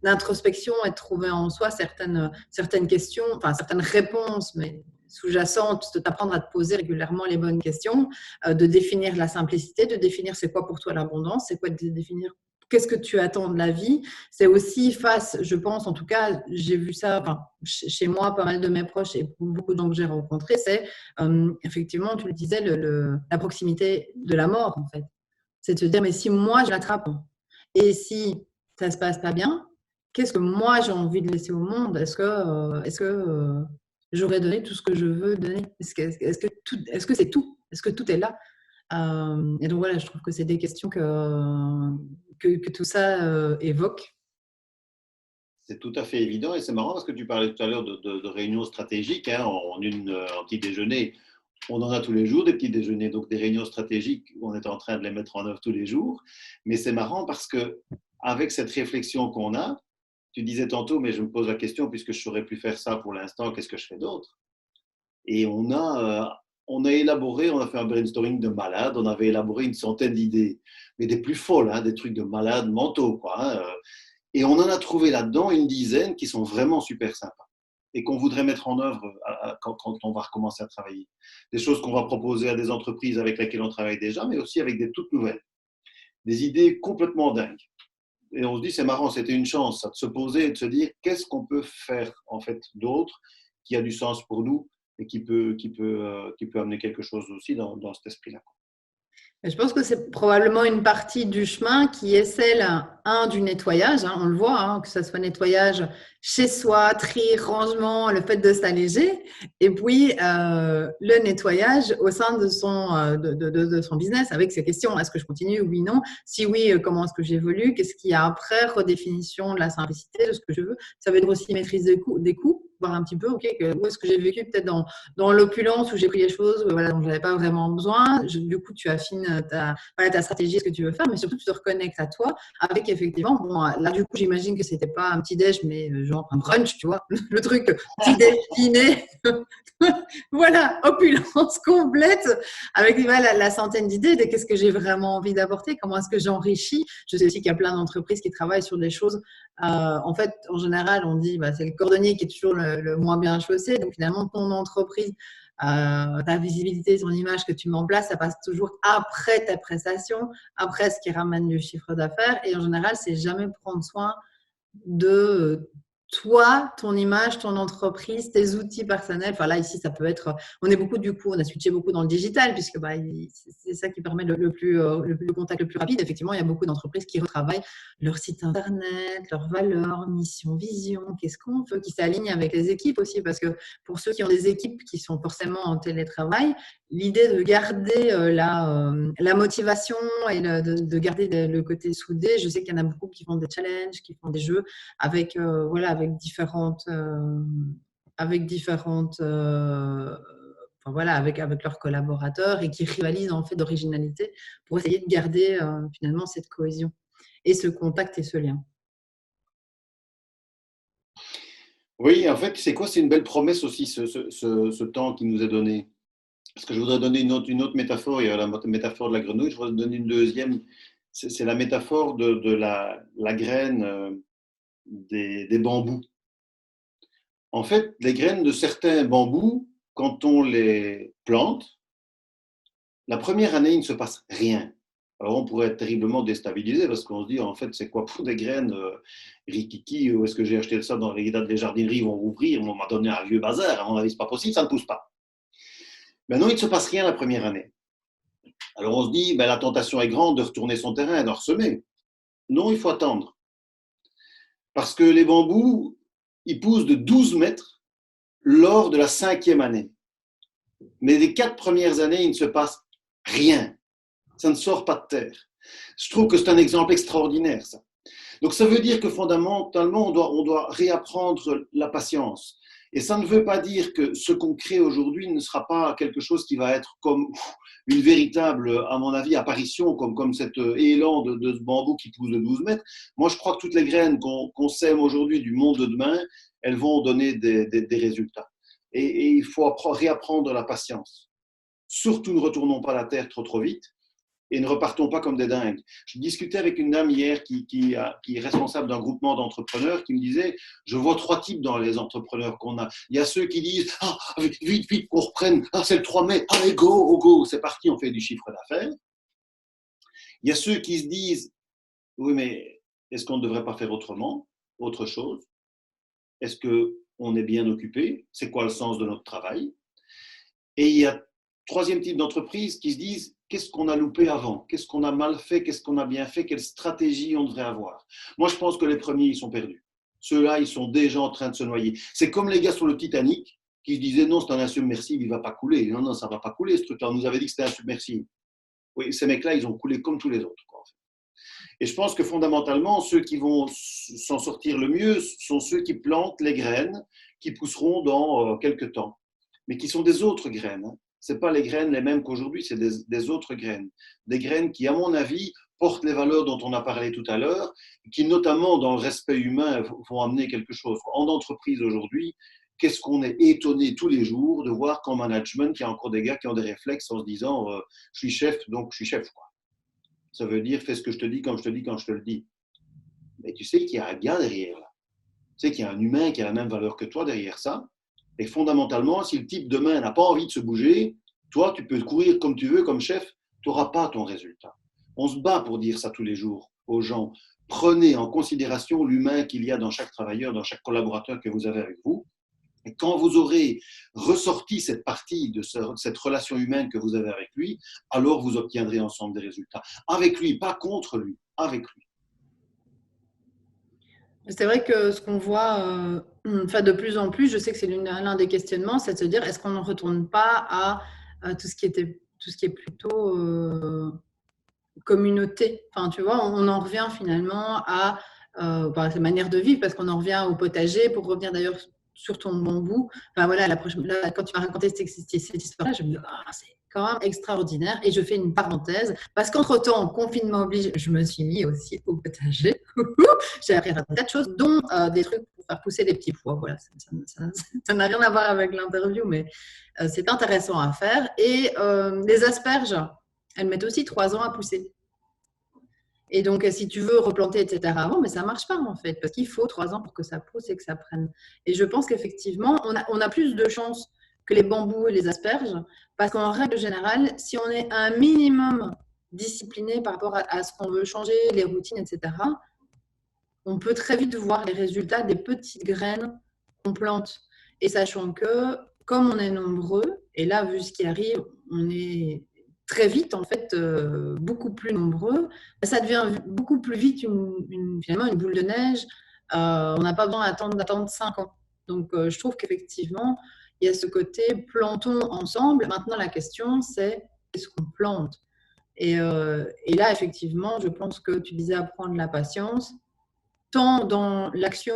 Speaker 1: d'introspection et de trouver en soi certaines questions, enfin certaines réponses, mais sous-jacentes, de t'apprendre à te poser régulièrement les bonnes questions, de définir la simplicité, de définir c'est quoi pour toi l'abondance, c'est quoi de définir qu'est-ce que tu attends de la vie. C'est aussi face, je pense, en tout cas, j'ai vu ça enfin, chez moi, pas mal de mes proches et beaucoup de gens que j'ai rencontrés, c'est effectivement, tu le disais, la proximité de la mort, en fait. C'est de se dire, mais si moi, je l'attrape et si ça ne se passe pas bien, qu'est-ce que moi, j'ai envie de laisser au monde? Est-ce que j'aurais donné tout ce que je veux donner? Est-ce que c'est tout? Est-ce que tout est là? Et donc voilà, je trouve que c'est des questions que tout ça évoque.
Speaker 2: C'est tout à fait évident et c'est marrant parce que tu parlais tout à l'heure de réunions stratégiques. Hein, en petit déjeuner, on en a tous les jours des petits déjeuners, donc des réunions stratégiques où on est en train de les mettre en œuvre tous les jours. Mais c'est marrant parce que avec cette réflexion qu'on a, tu disais tantôt, mais je me pose la question, puisque je ne saurais plus faire ça pour l'instant, qu'est-ce que je fais d'autre? Et on a élaboré, on a fait un brainstorming de malades, on avait élaboré une centaine d'idées, mais des plus folles, hein, des trucs de malades mentaux, quoi. Hein. Et on en a trouvé là-dedans une dizaine qui sont vraiment super sympas et qu'on voudrait mettre en œuvre quand on va recommencer à travailler. Des choses qu'on va proposer à des entreprises avec lesquelles on travaille déjà, mais aussi avec des toutes nouvelles. Des idées complètement dingues. Et on se dit, c'est marrant, c'était une chance, ça, de se poser et de se dire, qu'est-ce qu'on peut faire en fait d'autre qui a du sens pour nous et qui peut amener quelque chose aussi dans cet esprit-là.
Speaker 1: Je pense que c'est probablement une partie du chemin qui est celle, du nettoyage, hein, on le voit, hein, que ce soit nettoyage chez soi, tri, rangement, le fait de s'alléger, et puis le nettoyage au sein de son business avec ces questions. Est-ce que je continue? Oui, non. Si oui, comment est-ce que j'évolue? Qu'est-ce qu'il y a après? Redéfinition de la simplicité, de ce que je veux. Ça veut dire aussi maîtrise des coûts, voir un petit peu, OK, où est-ce que j'ai vécu peut-être dans l'opulence où j'ai pris les choses voilà, dont je n'avais pas vraiment besoin. Du coup, tu affines ta stratégie, ce que tu veux faire, mais surtout, tu te reconnectes à toi avec effectivement, bon, là, du coup, j'imagine que ce n'était pas un petit-déj, mais genre un brunch, tu vois, le truc petit-déj, dîner. Voilà, opulence complète avec la centaine d'idées de qu'est-ce que j'ai vraiment envie d'apporter, comment est-ce que j'enrichis. Je sais aussi qu'il y a plein d'entreprises qui travaillent sur des choses. En fait, en général, on dit c'est le cordonnier qui est toujours le moins bien chaussé. Donc finalement, ton entreprise, ta visibilité, ton image que tu mets en place, ça passe toujours après ta prestation, après ce qui ramène du chiffre d'affaires. Et en général, c'est jamais prendre soin de toi, ton image, ton entreprise, tes outils personnels. Enfin là, ici, ça peut être… On est beaucoup, du coup, on a switché beaucoup dans le digital puisque c'est ça qui permet le contact le plus rapide. Effectivement, il y a beaucoup d'entreprises qui retravaillent leur site internet, leurs valeurs, mission, vision, qu'est-ce qu'on veut, qui s'alignent avec les équipes aussi. Parce que pour ceux qui ont des équipes qui sont forcément en télétravail, l'idée de garder la motivation et de garder le côté soudé, je sais qu'il y en a beaucoup qui font des challenges, qui font des jeux avec avec leurs collaborateurs et qui rivalisent en fait d'originalité pour essayer de garder finalement cette cohésion et ce contact et ce lien.
Speaker 2: Oui, en fait, c'est quoi? C'est une belle promesse aussi, ce temps qui nous est donné. Parce que je voudrais donner une autre métaphore. Il y a la métaphore de la grenouille. Je voudrais donner une deuxième. C'est la métaphore de la graine des bambous. En fait, les graines de certains bambous, quand on les plante, la première année, il ne se passe rien. Alors, on pourrait être terriblement déstabilisé parce qu'on se dit, en fait, c'est quoi pour des graines rikiki, où est-ce que j'ai acheté ça dans les jardineries vont rouvrir, on m'a donné un vieux bazar, à mon avis, c'est pas possible, ça ne pousse pas. Mais non, il ne se passe rien la première année. Alors, on se dit, la tentation est grande de retourner son terrain, d'en ressemer. Non, il faut attendre. Parce que les bambous, ils poussent de 12 mètres lors de la 5e année. Mais les 4 premières années, il ne se passe rien. Ça ne sort pas de terre. Je trouve que c'est un exemple extraordinaire, ça. Donc, ça veut dire que fondamentalement, on doit réapprendre la patience. Et ça ne veut pas dire que ce qu'on crée aujourd'hui ne sera pas quelque chose qui va être comme une véritable, à mon avis, apparition, comme cet élan de ce bambou qui pousse de 12 mètres. Moi, je crois que toutes les graines qu'on sème aujourd'hui du monde de demain, elles vont donner des résultats. Et il faut réapprendre la patience. Surtout, ne retournons pas la terre trop vite et ne repartons pas comme des dingues. Je discutais avec une dame hier qui est responsable d'un groupement d'entrepreneurs qui me disait, je vois 3 types dans les entrepreneurs qu'on a. Il y a ceux qui disent, ah, vite, vite, qu'on reprenne, ah, c'est le 3 mai, allez, go, c'est parti, on fait du chiffre d'affaires. Il y a ceux qui se disent, oui, mais est-ce qu'on ne devrait pas faire autrement, autre chose? Est-ce qu'on est bien occupé? C'est quoi le sens de notre travail? Et il y a 3e type d'entreprise qui se disent, qu'est-ce qu'on a loupé avant? Qu'est-ce qu'on a mal fait? Qu'est-ce qu'on a bien fait? Quelle stratégie on devrait avoir? Moi, je pense que les premiers, ils sont perdus. Ceux-là, ils sont déjà en train de se noyer. C'est comme les gars sur le Titanic qui se disaient, non, c'est un insubmersible, il ne va pas couler. Non, ça ne va pas couler, ce truc-là. On nous avait dit que c'était insubmersible. Oui, ces mecs-là, ils ont coulé comme tous les autres, quoi, en fait. Et je pense que fondamentalement, ceux qui vont s'en sortir le mieux sont ceux qui plantent les graines qui pousseront dans quelques temps, mais qui sont des autres graines. Ce n'est pas les graines les mêmes qu'aujourd'hui, c'est des autres graines. Des graines qui, à mon avis, portent les valeurs dont on a parlé tout à l'heure, qui, notamment dans le respect humain, vont amener quelque chose. En entreprise aujourd'hui, qu'est-ce qu'on est étonné tous les jours de voir qu'en management, il y a encore des gars qui ont des réflexes en se disant je suis chef, donc je suis chef, quoi. Ça veut dire fais ce que je te dis, quand je te dis, quand je te le dis. Mais tu sais qu'il y a un gars derrière là. Tu sais qu'il y a un humain qui a la même valeur que toi derrière ça. Et fondamentalement, si le type demain n'a pas envie de se bouger, toi, tu peux courir comme tu veux, comme chef, tu n'auras pas ton résultat. On se bat pour dire ça tous les jours aux gens. Prenez en considération l'humain qu'il y a dans chaque travailleur, dans chaque collaborateur que vous avez avec vous. Et quand vous aurez ressorti cette partie de cette relation humaine que vous avez avec lui, alors vous obtiendrez ensemble des résultats. Avec lui, pas contre lui, avec lui.
Speaker 1: C'est vrai que ce qu'on voit de plus en plus, je sais que c'est l'un des questionnements, c'est de se dire est-ce qu'on ne retourne pas à tout ce qui est plutôt communauté. Enfin, tu vois, on en revient finalement à cette manière de vivre parce qu'on en revient au potager pour revenir d'ailleurs sur ton bambou. Enfin, voilà, là, quand tu m'as raconté cette histoire-là, je me dis, c'est quand même extraordinaire. Et je fais une parenthèse parce qu'entre-temps, confinement oblige, je me suis mis aussi au potager. J'ai appris un tas de choses, dont des trucs pour faire pousser des petits pois. Voilà, ça n'a rien à voir avec l'interview, mais c'est intéressant à faire. Et les asperges, elles mettent aussi 3 ans à pousser. Et donc, si tu veux replanter, etc., avant, mais ça ne marche pas en fait, parce qu'il faut 3 ans pour que ça pousse et que ça prenne. Et je pense qu'effectivement, on a plus de chances que les bambous et les asperges, parce qu'en règle générale, si on est un minimum discipliné par rapport à ce qu'on veut changer, les routines, etc., on peut très vite voir les résultats des petites graines qu'on plante. Et sachant que, comme on est nombreux, et là, vu ce qui arrive, on est très vite, en fait, beaucoup plus nombreux, ça devient beaucoup plus vite finalement une boule de neige. On n'a pas besoin d'attendre 5 ans. Donc, je trouve qu'effectivement, il y a ce côté plantons ensemble. Maintenant, la question, c'est qu'est-ce qu'on plante? Et là, effectivement, je pense que tu disais apprendre la patience, tant dans l'action,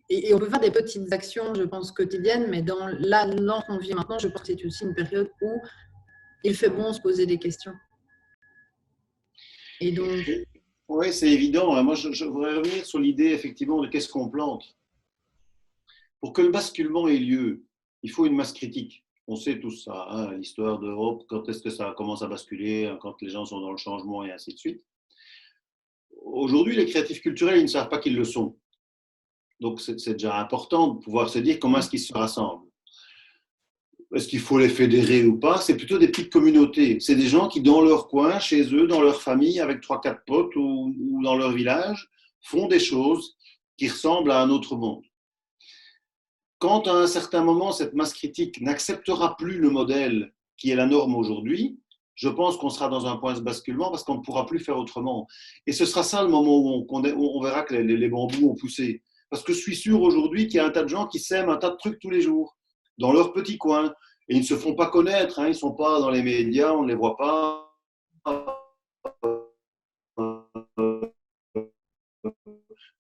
Speaker 1: et on peut faire des petites actions, je pense, quotidiennes, mais dans l'an qu'on vit maintenant, je pense que c'est aussi une période où il fait bon se poser des questions. Et donc,
Speaker 2: oui, c'est évident. Moi, je voudrais revenir sur l'idée, effectivement, de qu'est-ce qu'on plante. Pour que le basculement ait lieu, il faut une masse critique. On sait tout ça, hein, l'histoire d'Europe, quand est-ce que ça commence à basculer, quand les gens sont dans le changement et ainsi de suite. Aujourd'hui, les créatifs culturels, ils ne savent pas qu'ils le sont. Donc, c'est déjà important de pouvoir se dire comment est-ce qu'ils se rassemblent. Est-ce qu'il faut les fédérer ou pas? C'est plutôt des petites communautés. C'est des gens qui, dans leur coin, chez eux, dans leur famille, avec 3-4 potes ou dans leur village, font des choses qui ressemblent à un autre monde. Quand à un certain moment, cette masse critique n'acceptera plus le modèle qui est la norme aujourd'hui, je pense qu'on sera dans un point de basculement parce qu'on ne pourra plus faire autrement. Et ce sera ça le moment où on verra que les bambous ont poussé. Parce que je suis sûr aujourd'hui qu'il y a un tas de gens qui sèment un tas de trucs tous les jours, dans leur petit coin. Et ils ne se font pas connaître, hein, ils ne sont pas dans les médias, on ne les voit pas.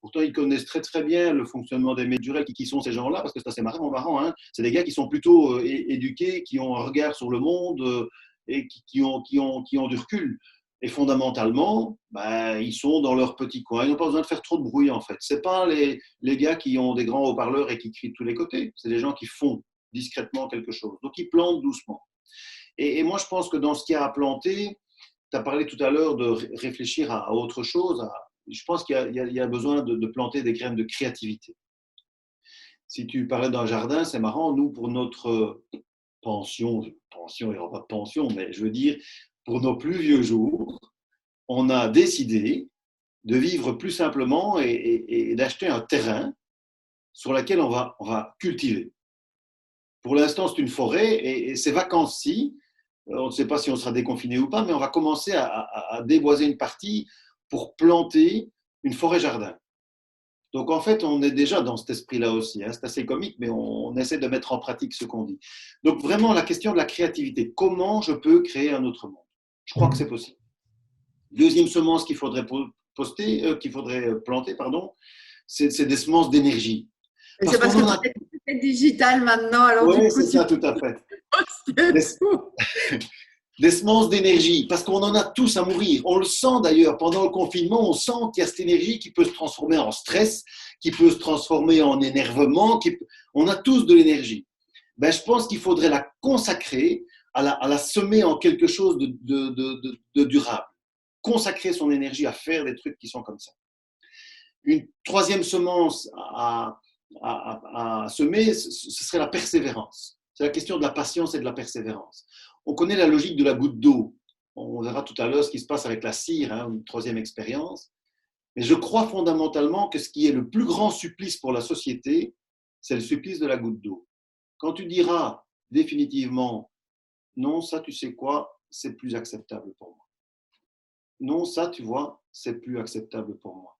Speaker 2: Pourtant, pourtant ils connaissent très très bien le fonctionnement des médias naturels. Qui sont ces gens-là? Parce que c'est assez marrant, hein. C'est des gars qui sont plutôt éduqués, qui ont un regard sur le monde et qui ont du recul. Et fondamentalement, ben, ils sont dans leur petit coin. Ils n'ont pas besoin de faire trop de bruit, en fait. Ce n'est pas les gars qui ont des grands haut-parleurs et qui crient de tous les côtés. C'est des gens qui font discrètement quelque chose. Donc, ils plantent doucement. Et moi, je pense que dans ce qu'il y a à planter, tu as parlé tout à l'heure de réfléchir à autre chose. Je pense qu'il y a besoin de planter des graines de créativité. Si tu parlais d'un jardin, c'est marrant. Nous, pour notre pension, il n'y aura pas de pension, mais je veux dire, pour nos plus vieux jours, on a décidé de vivre plus simplement et d'acheter un terrain sur lequel on va cultiver. Pour l'instant, c'est une forêt et ces vacances-ci, on ne sait pas si on sera déconfiné ou pas, mais on va commencer à déboiser une partie pour planter une forêt-jardin. Donc, en fait, on est déjà dans cet esprit-là aussi. Hein. C'est assez comique, mais on essaie de mettre en pratique ce qu'on dit. Donc, vraiment, la question de la créativité. Comment je peux créer un autre monde? Je crois que c'est possible. Deuxième semence qu'il faudrait planter, c'est des semences d'énergie.
Speaker 1: C'est parce que tout est digital maintenant.
Speaker 2: Oui, c'est ça, tout à fait. Des semences d'énergie, parce qu'on en a tous à mourir. On le sent d'ailleurs, pendant le confinement, on sent qu'il y a cette énergie qui peut se transformer en stress, qui peut se transformer en énervement. On a tous de l'énergie. Ben, je pense qu'il faudrait la consacrer, à la semer en quelque chose de durable. Consacrer son énergie à faire des trucs qui sont comme ça. Une troisième semence à semer, ce serait la persévérance. C'est la question de la patience et de la persévérance. On connaît la logique de la goutte d'eau. On verra tout à l'heure ce qui se passe avec la cire, hein, une troisième expérience. Mais je crois fondamentalement que ce qui est le plus grand supplice pour la société, c'est le supplice de la goutte d'eau. Quand tu diras définitivement, non, ça, tu sais quoi, c'est plus acceptable pour moi. Non, ça, tu vois, c'est plus acceptable pour moi.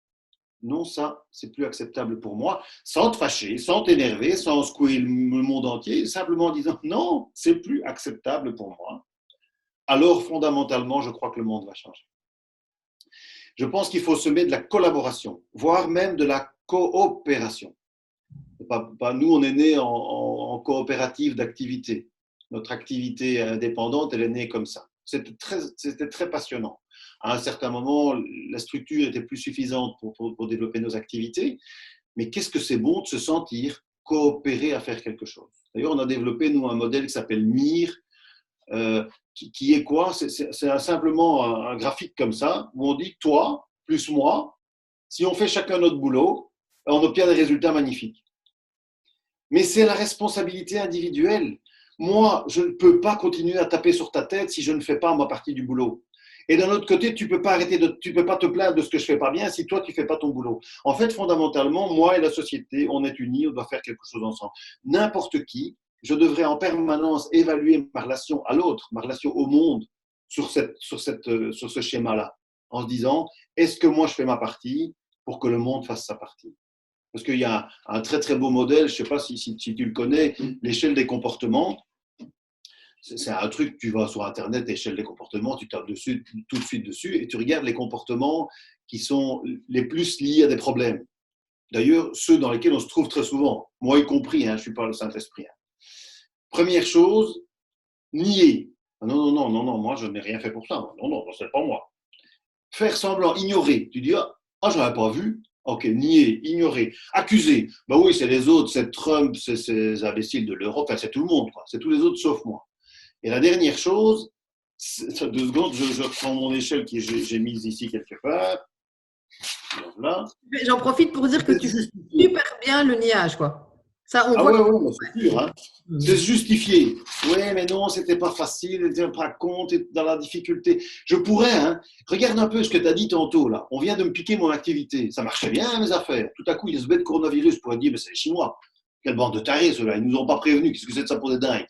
Speaker 2: Non, ça, c'est plus acceptable pour moi, sans te fâcher, sans t'énerver, sans secouer le monde entier, simplement en disant non, c'est plus acceptable pour moi. Alors, fondamentalement, je crois que le monde va changer. Je pense qu'il faut semer de la collaboration, voire même de la coopération. Nous, on est nés en coopérative d'activité. Notre activité indépendante, elle est née comme ça. C'était très passionnant. À un certain moment, la structure était plus suffisante pour développer nos activités. Mais qu'est-ce que c'est bon de se sentir coopérer à faire quelque chose. D'ailleurs, on a développé, nous, un modèle qui s'appelle MIR, qui est quoi? C'est simplement un graphique comme ça, où on dit, toi, plus moi, si on fait chacun notre boulot, on obtient des résultats magnifiques. Mais c'est la responsabilité individuelle. Moi, je ne peux pas continuer à taper sur ta tête si je ne fais pas ma partie du boulot. Et d'un autre côté, tu peux pas te plaindre de ce que je fais pas bien si toi tu fais pas ton boulot. En fait, fondamentalement, moi et la société, on est unis, on doit faire quelque chose ensemble. N'importe qui, je devrais en permanence évaluer ma relation à l'autre, ma relation au monde sur ce schéma-là, en se disant, est-ce que moi je fais ma partie pour que le monde fasse sa partie? Parce qu'il y a un très très beau modèle, je ne sais pas si tu le connais, l'échelle des comportements. C'est un truc, tu vas sur Internet, échelle des comportements, tu tapes dessus, tout de suite dessus, et tu regardes les comportements qui sont les plus liés à des problèmes. D'ailleurs, ceux dans lesquels on se trouve très souvent, moi y compris, je ne suis pas le Saint-Esprit. Première chose, nier. Non, moi je n'ai rien fait pour ça. Non, c'est pas moi. Faire semblant, ignorer. Tu dis, je n'avais pas vu. Ok, nier, ignorer, accuser. Ben oui, c'est les autres, c'est Trump, c'est ces imbéciles de l'Europe, c'est tout le monde, quoi. C'est tous les autres sauf moi. Et la dernière chose, 2 secondes, je reprends mon échelle que j'ai mise ici quelque part. Là.
Speaker 1: J'en profite pour dire que tu fais super bien le niage, quoi.
Speaker 2: Ça, on voit ouais, c'est sûr. Hein. C'est justifié. Oui, mais non, c'était pas facile, ne tiens pas compte, dans la difficulté. Je pourrais, regarde un peu ce que tu as dit tantôt, là. On vient de me piquer mon activité. Ça marchait bien, mes affaires. Tout à coup, il y a ce bête coronavirus pour dire, mais c'est les Chinois. Quelle bande de tarés, ceux-là. Ils nous ont pas prévenus. Qu'est-ce que c'est de ça pour des dingues?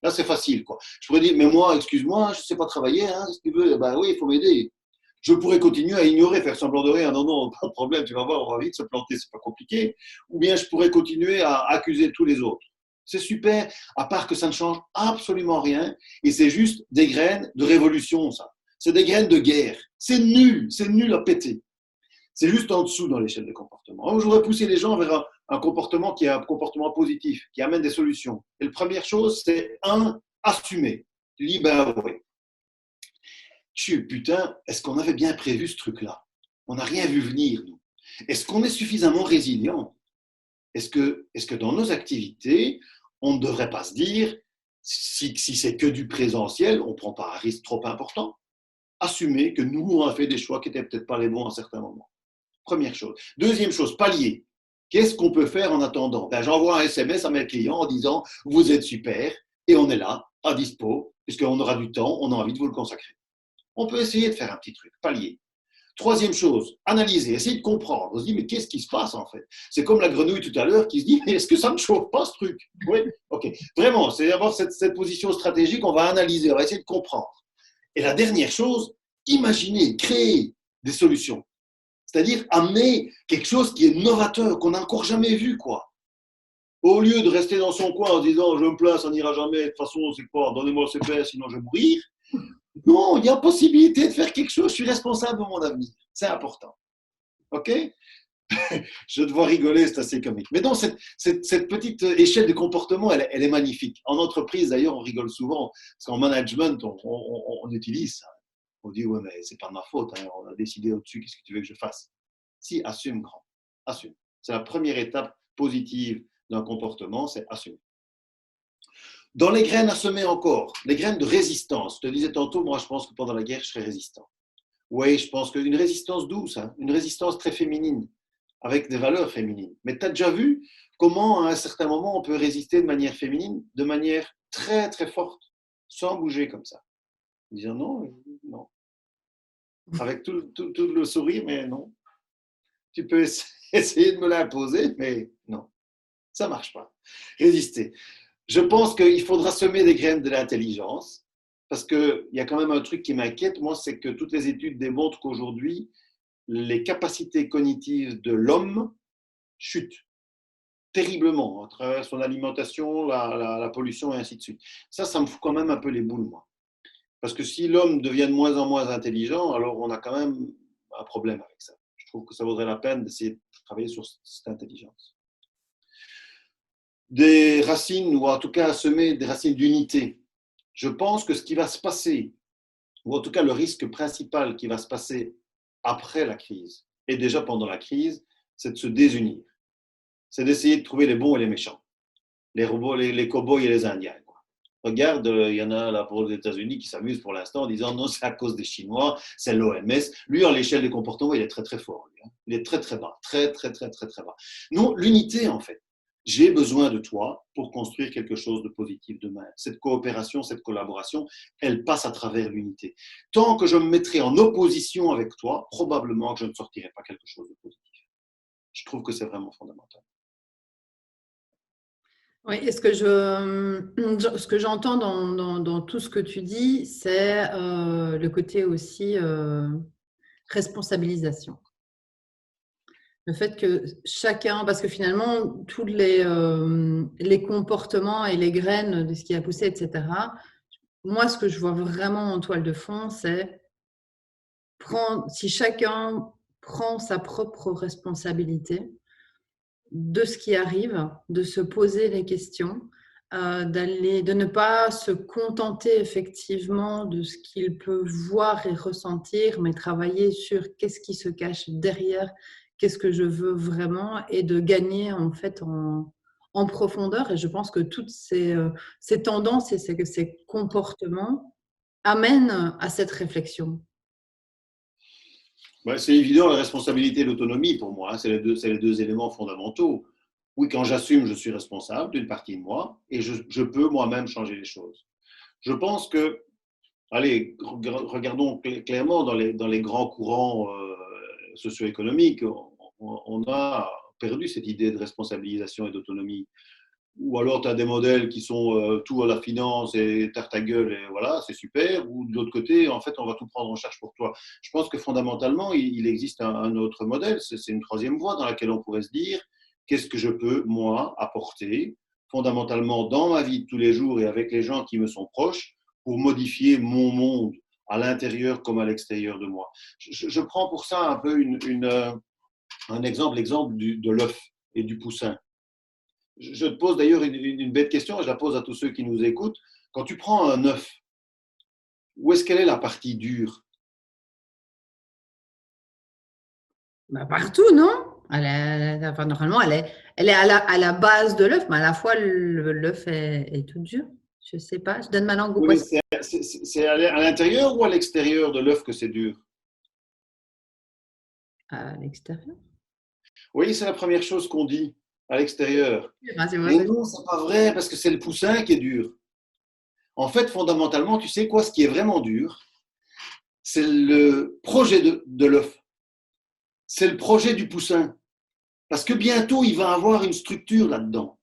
Speaker 2: Là, c'est facile, quoi. Je pourrais dire, mais moi, excuse-moi, je sais pas travailler, si tu veux. Ben oui, il faut m'aider. Je pourrais continuer à ignorer, faire semblant de rien. Non, pas de problème, tu vas voir, on va vite se planter, c'est pas compliqué. Ou bien je pourrais continuer à accuser tous les autres. C'est super, à part que ça ne change absolument rien. Et c'est juste des graines de révolution, ça. C'est des graines de guerre. C'est nul à péter. C'est juste en dessous dans l'échelle des comportements. Je voudrais pousser les gens vers un comportement qui est un comportement positif, qui amène des solutions. Et la première chose, c'est assumer. Tu dis, ben ouais. Putain, est-ce qu'on avait bien prévu ce truc-là? On n'a rien vu venir, nous. Est-ce qu'on est suffisamment résilient? Est-ce que dans nos activités, on ne devrait pas se dire, si c'est que du présentiel, on ne prend pas un risque trop important? Assumer que nous, on a fait des choix qui n'étaient peut-être pas les bons à certains moments. Première chose. Deuxième chose, pallier. Qu'est-ce qu'on peut faire en attendant? J'envoie un SMS à mes clients en disant, vous êtes super et on est là, à dispo, puisqu'on aura du temps, on a envie de vous le consacrer. On peut essayer de faire un petit truc, pallier. Troisième chose, analyser, essayer de comprendre. On se dit, mais qu'est-ce qui se passe en fait? C'est comme la grenouille tout à l'heure qui se dit, mais est-ce que ça ne chauffe pas ce truc? Oui, ok. Vraiment, c'est d'avoir cette position stratégique, on va analyser, on va essayer de comprendre. Et la dernière chose, imaginer, créer des solutions. C'est-à-dire amener quelque chose qui est novateur, qu'on n'a encore jamais vu, quoi. Au lieu de rester dans son coin en se disant, je me place, ça n'ira jamais, de toute façon, c'est quoi, donnez-moi le CPS, sinon je vais mourir. Non, il y a possibilité de faire quelque chose, je suis responsable de mon avenir. C'est important. OK? Je dois rigoler, c'est assez comique. Mais non, cette petite échelle de comportement, elle est magnifique. En entreprise, d'ailleurs, on rigole souvent, parce qu'en management, on utilise ça. On dit, ouais, mais c'est pas de ma faute, hein, on a décidé au-dessus, qu'est-ce que tu veux que je fasse? Si, assume, grand. Assume. C'est la première étape positive d'un comportement, c'est assumer. Dans les graines à semer encore, les graines de résistance. Je te disais tantôt, moi, je pense que pendant la guerre, je serais résistant. Oui, je pense qu'une résistance douce, hein, une résistance très féminine, avec des valeurs féminines. Mais tu as déjà vu comment, à un certain moment, on peut résister de manière féminine, de manière très, très forte, sans bouger comme ça. Dire non, non. Avec tout le sourire, mais non. Tu peux essayer de me l'imposer, mais non. Ça ne marche pas. Résister. Je pense qu'il faudra semer des graines de l'intelligence, parce qu'il y a quand même un truc qui m'inquiète, moi, c'est que toutes les études démontrent qu'aujourd'hui, les capacités cognitives de l'homme chutent terriblement à travers son alimentation, la pollution et ainsi de suite. Ça me fout quand même un peu les boules, moi. Parce que si l'homme devient de moins en moins intelligent, alors on a quand même un problème avec ça. Je trouve que ça vaudrait la peine d'essayer de travailler sur cette intelligence. Des racines, ou en tout cas semer des racines d'unité. Je pense que ce qui va se passer, ou en tout cas le risque principal qui va se passer après la crise, et déjà pendant la crise, c'est de se désunir. C'est d'essayer de trouver les bons et les méchants, les robots, les cow-boys et les Indiens. Quoi. Regarde, il y en a là pour les États-Unis qui s'amusent pour l'instant en disant non, c'est à cause des Chinois, c'est l'OMS. Lui, en l'échelle des comportements, il est très très fort. Lui, hein. Il est très très bas, très très très très très bas. Non, l'unité en fait. J'ai besoin de toi pour construire quelque chose de positif demain. Cette coopération, cette collaboration, elle passe à travers l'unité. Tant que je me mettrai en opposition avec toi, probablement que je ne sortirai pas quelque chose de positif. Je trouve que c'est vraiment fondamental.
Speaker 1: Oui, et ce que j'entends dans tout ce que tu dis, c'est le côté aussi responsabilisation. Le fait que chacun, parce que finalement, tous les comportements et les graines de ce qui a poussé, etc., moi, ce que je vois vraiment en toile de fond, c'est si chacun prend sa propre responsabilité de ce qui arrive, de se poser les questions, de ne pas se contenter effectivement de ce qu'il peut voir et ressentir, mais travailler sur qu'est-ce qui se cache derrière, qu'est-ce que je veux vraiment, et de gagner en fait en profondeur. Et je pense que toutes ces tendances et ces comportements amènent à cette réflexion.
Speaker 2: C'est évident, la responsabilité et l'autonomie, pour moi, hein, c'est les deux éléments fondamentaux. Oui, quand j'assume, je suis responsable d'une partie de moi et je peux moi-même changer les choses. Je pense que, allez, regardons clairement dans les grands courants socio-économiques, on a perdu cette idée de responsabilisation et d'autonomie. Ou alors tu as des modèles qui sont tout à la finance et tarte à gueule et voilà, c'est super. Ou de l'autre côté, en fait, on va tout prendre en charge pour toi. Je pense que fondamentalement, il existe un autre modèle. C'est une troisième voie dans laquelle on pourrait se dire qu'est-ce que je peux, moi, apporter fondamentalement dans ma vie de tous les jours et avec les gens qui me sont proches pour modifier mon monde à l'intérieur comme à l'extérieur de moi. Je prends pour ça un peu un exemple, l'exemple de l'œuf et du poussin. Je te pose d'ailleurs une bête question, et je la pose à tous ceux qui nous écoutent. Quand tu prends un œuf, où est-ce qu'elle est la partie dure?
Speaker 1: Bah, partout, non? Enfin, normalement, elle est à la base de l'œuf, mais à la fois, l'œuf est tout dur. Je ne sais pas. Je donne ma langue au
Speaker 2: Oui, mais
Speaker 1: poisson
Speaker 2: c'est à l'intérieur ou à l'extérieur de l'œuf que c'est dur?
Speaker 1: à l'extérieur.
Speaker 2: Oui, c'est la première chose qu'on dit, à l'extérieur.
Speaker 1: Ah, c'est vrai,
Speaker 2: Mais non, c'est pas vrai, parce que c'est le poussin qui est dur. En fait, fondamentalement, tu sais quoi, ce qui est vraiment dur, c'est le projet de l'œuf. C'est le projet du poussin. Parce que bientôt, il va avoir une structure là-dedans.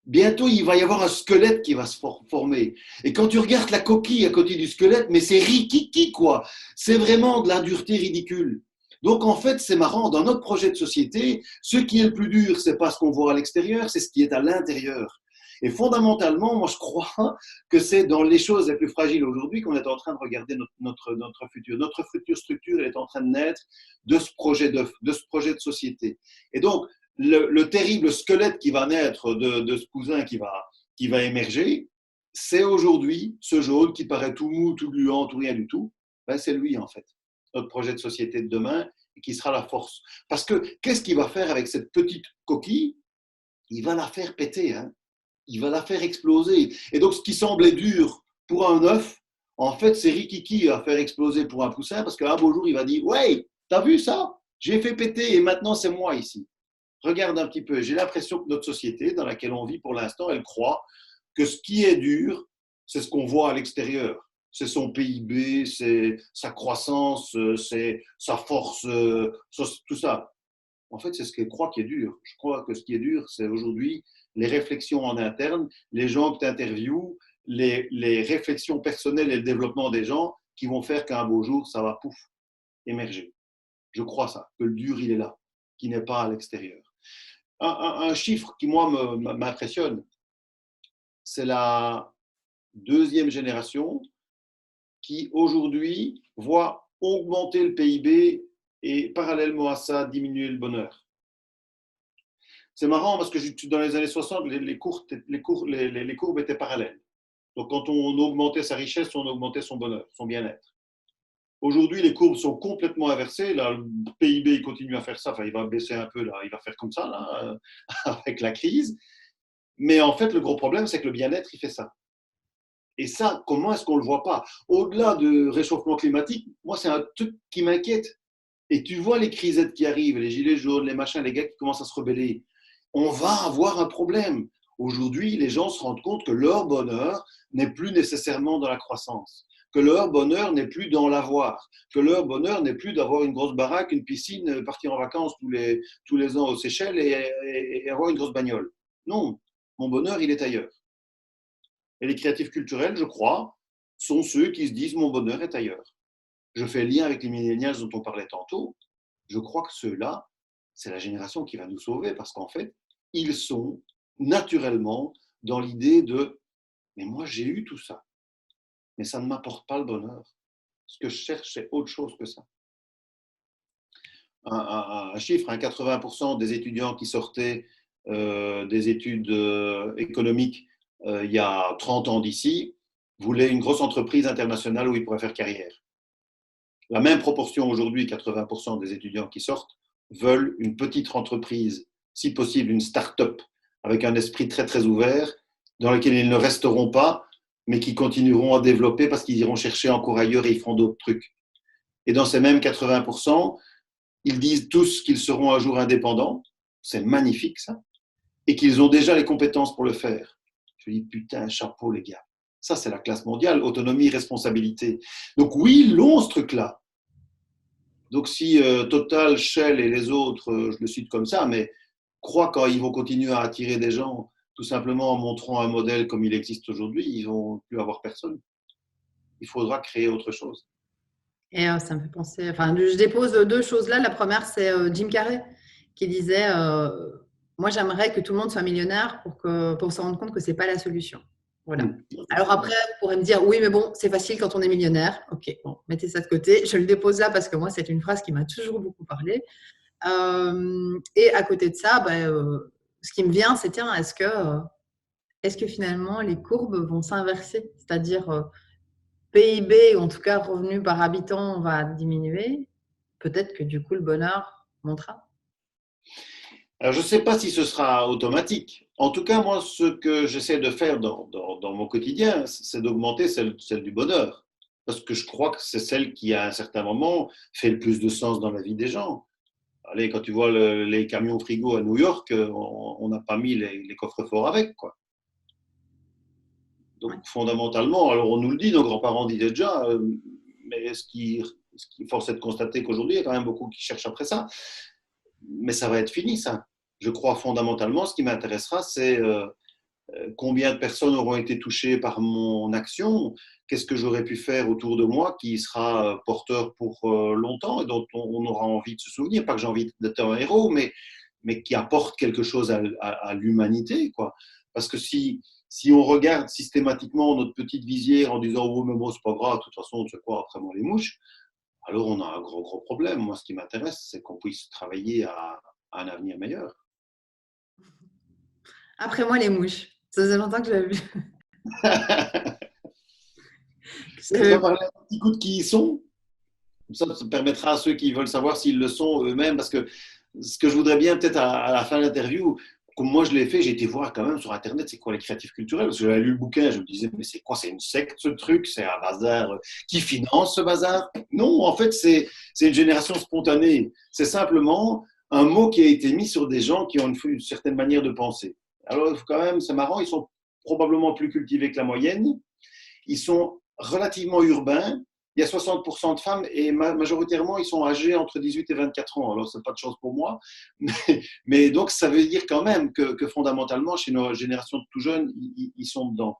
Speaker 2: Bientôt, il va y avoir un squelette qui va se former. Et quand tu regardes la coquille à côté du squelette, mais c'est rikiki, quoi. C'est vraiment de la dureté ridicule. Donc, en fait, c'est marrant. Dans notre projet de société, ce qui est le plus dur, c'est pas ce qu'on voit à l'extérieur, c'est ce qui est à l'intérieur. Et fondamentalement, moi, je crois que c'est dans les choses les plus fragiles aujourd'hui qu'on est en train de regarder notre futur. Notre future structure, elle est en train de naître de ce projet de ce projet de société. Et donc, le terrible squelette qui va naître de ce cousin qui va émerger, c'est aujourd'hui ce jaune qui paraît tout mou, tout gluant, tout rien du tout. Ben, c'est lui, en fait, notre projet de société de demain, et qui sera la force. Parce que qu'est-ce qu'il va faire avec cette petite coquille? Il va la faire péter, hein. Il va la faire exploser. Et donc, ce qui semblait dur pour un œuf, en fait, c'est Rikiki à faire exploser pour un poussin, parce qu'un beau jour, il va dire, ouais, t'as vu ça? J'ai fait péter et maintenant, c'est moi ici. Regarde un petit peu. J'ai l'impression que notre société, dans laquelle on vit pour l'instant, elle croit que ce qui est dur, c'est ce qu'on voit à l'extérieur. C'est son PIB, c'est sa croissance, c'est sa force, tout ça. En fait, c'est ce qu'elle croit qui est dur. Je crois que ce qui est dur, c'est aujourd'hui les réflexions en interne, les gens que tu interviews, les réflexions personnelles et le développement des gens qui vont faire qu'un beau jour, ça va pouf, émerger. Je crois ça, que le dur, il est là, qui n'est pas à l'extérieur. Un chiffre qui, moi, m'impressionne, c'est la deuxième génération qui, aujourd'hui, voit augmenter le PIB et, parallèlement à ça, diminuer le bonheur. C'est marrant parce que dans les années 60, les courbes étaient parallèles. Donc, quand on augmentait sa richesse, on augmentait son bonheur, son bien-être. Aujourd'hui, les courbes sont complètement inversées. Là, le PIB il continue à faire ça. Enfin, il va baisser un peu, là. Il va faire comme ça, là, avec la crise. Mais en fait, le gros problème, c'est que le bien-être, il fait ça. Et ça, comment est-ce qu'on ne le voit pas? Au-delà du réchauffement climatique, moi, c'est un truc qui m'inquiète. Et tu vois les crisettes qui arrivent, les gilets jaunes, les machins, les gars qui commencent à se rebeller. On va avoir un problème. Aujourd'hui, les gens se rendent compte que leur bonheur n'est plus nécessairement dans la croissance, que leur bonheur n'est plus dans l'avoir, que leur bonheur n'est plus d'avoir une grosse baraque, une piscine, partir en vacances tous les ans aux Seychelles et avoir une grosse bagnole. Non, mon bonheur, il est ailleurs. Et les créatifs culturels, je crois, sont ceux qui se disent mon bonheur est ailleurs. Je fais le lien avec les millennials dont on parlait tantôt. Je crois que ceux-là, c'est la génération qui va nous sauver parce qu'en fait, ils sont naturellement dans l'idée de mais moi j'ai eu tout ça, mais ça ne m'apporte pas le bonheur. Ce que je cherche, c'est autre chose que ça. Un chiffre, 80% des étudiants qui sortaient des études économiques il y a 30 ans d'ici voulaient une grosse entreprise internationale où ils pourraient faire carrière. La même proportion aujourd'hui, 80% des étudiants qui sortent veulent une petite entreprise, si possible une start-up, avec un esprit très très ouvert, dans lequel ils ne resteront pas, mais qui continueront à développer parce qu'ils iront chercher encore ailleurs et ils feront d'autres trucs. Et dans ces mêmes 80%, ils disent tous qu'ils seront un jour indépendants, c'est magnifique ça, et qu'ils ont déjà les compétences pour le faire. Je dis putain, chapeau les gars. Ça, c'est la classe mondiale, autonomie, responsabilité. Donc oui, ils l'ont ce truc-là. Donc si Total, Shell et les autres, je le cite comme ça, mais croient qu'ils vont continuer à attirer des gens tout simplement en montrant un modèle comme il existe aujourd'hui, ils vont plus avoir personne. Il faudra créer autre chose.
Speaker 1: Et ça me fait penser. Enfin, je dépose deux choses là. La première, c'est Jim Carrey qui disait moi, j'aimerais que tout le monde soit millionnaire pour se rendre compte que c'est pas la solution. Voilà. Alors après, vous pourrez me dire, oui, mais bon, c'est facile quand on est millionnaire. Ok, bon, mettez ça de côté. Je le dépose là parce que moi, c'est une phrase qui m'a toujours beaucoup parlé. Et à côté de ça, ce qui me vient, c'est tiens, est-ce que finalement les courbes vont s'inverser? C'est-à-dire PIB, ou en tout cas revenu par habitant, va diminuer. Peut-être que du coup, le bonheur montera.
Speaker 2: Alors, je ne sais pas si ce sera automatique. En tout cas, moi, ce que j'essaie de faire dans mon quotidien, c'est d'augmenter celle du bonheur. Parce que je crois que c'est celle qui, à un certain moment, fait le plus de sens dans la vie des gens. Allez, quand tu vois les camions frigo à New York, on n'a pas mis les coffres-forts avec, quoi. Donc,
Speaker 1: Ouais.
Speaker 2: fondamentalement, alors on nous le dit, nos grands-parents disaient déjà, mais ce qui force est de constater qu'aujourd'hui, il y a quand même beaucoup qui cherchent après ça. Mais ça va être fini, ça. Je crois fondamentalement, ce qui m'intéressera, c'est combien de personnes auront été touchées par mon action, qu'est-ce que j'aurais pu faire autour de moi qui sera porteur pour longtemps et dont on aura envie de se souvenir. Pas que j'ai envie d'être un héros, mais qui apporte quelque chose à l'humanité, quoi. Parce que si on regarde systématiquement notre petite visière en disant oh mais moi c'est pas grave, de toute façon tu sais quoi après moi les mouches, alors on a un gros problème. Moi ce qui m'intéresse c'est qu'on puisse travailler à un avenir meilleur.
Speaker 1: Après moi, les mouches. Ça faisait longtemps que j'avais vu.
Speaker 2: Tu voudrais parler un petit coup de qui ils sont? Ça permettra à ceux qui veulent savoir s'ils le sont eux-mêmes, parce que ce que je voudrais bien peut-être à la fin de l'interview, comme moi je l'ai fait, j'ai été voir quand même sur Internet c'est quoi les créatifs culturels, parce que j'avais lu le bouquin, je me disais mais c'est quoi, c'est une secte ce truc, c'est un bazar, qui finance ce bazar? Non, en fait c'est une génération spontanée, c'est simplement un mot qui a été mis sur des gens qui ont une certaine manière de penser. Alors quand même, c'est marrant, ils sont probablement plus cultivés que la moyenne, ils sont relativement urbains. Il y a 60% de femmes et majoritairement, ils sont âgés entre 18 et 24 ans. Alors, ce n'est pas de chance pour moi. Mais donc, ça veut dire quand même que fondamentalement, chez nos générations tout jeunes, ils sont dedans.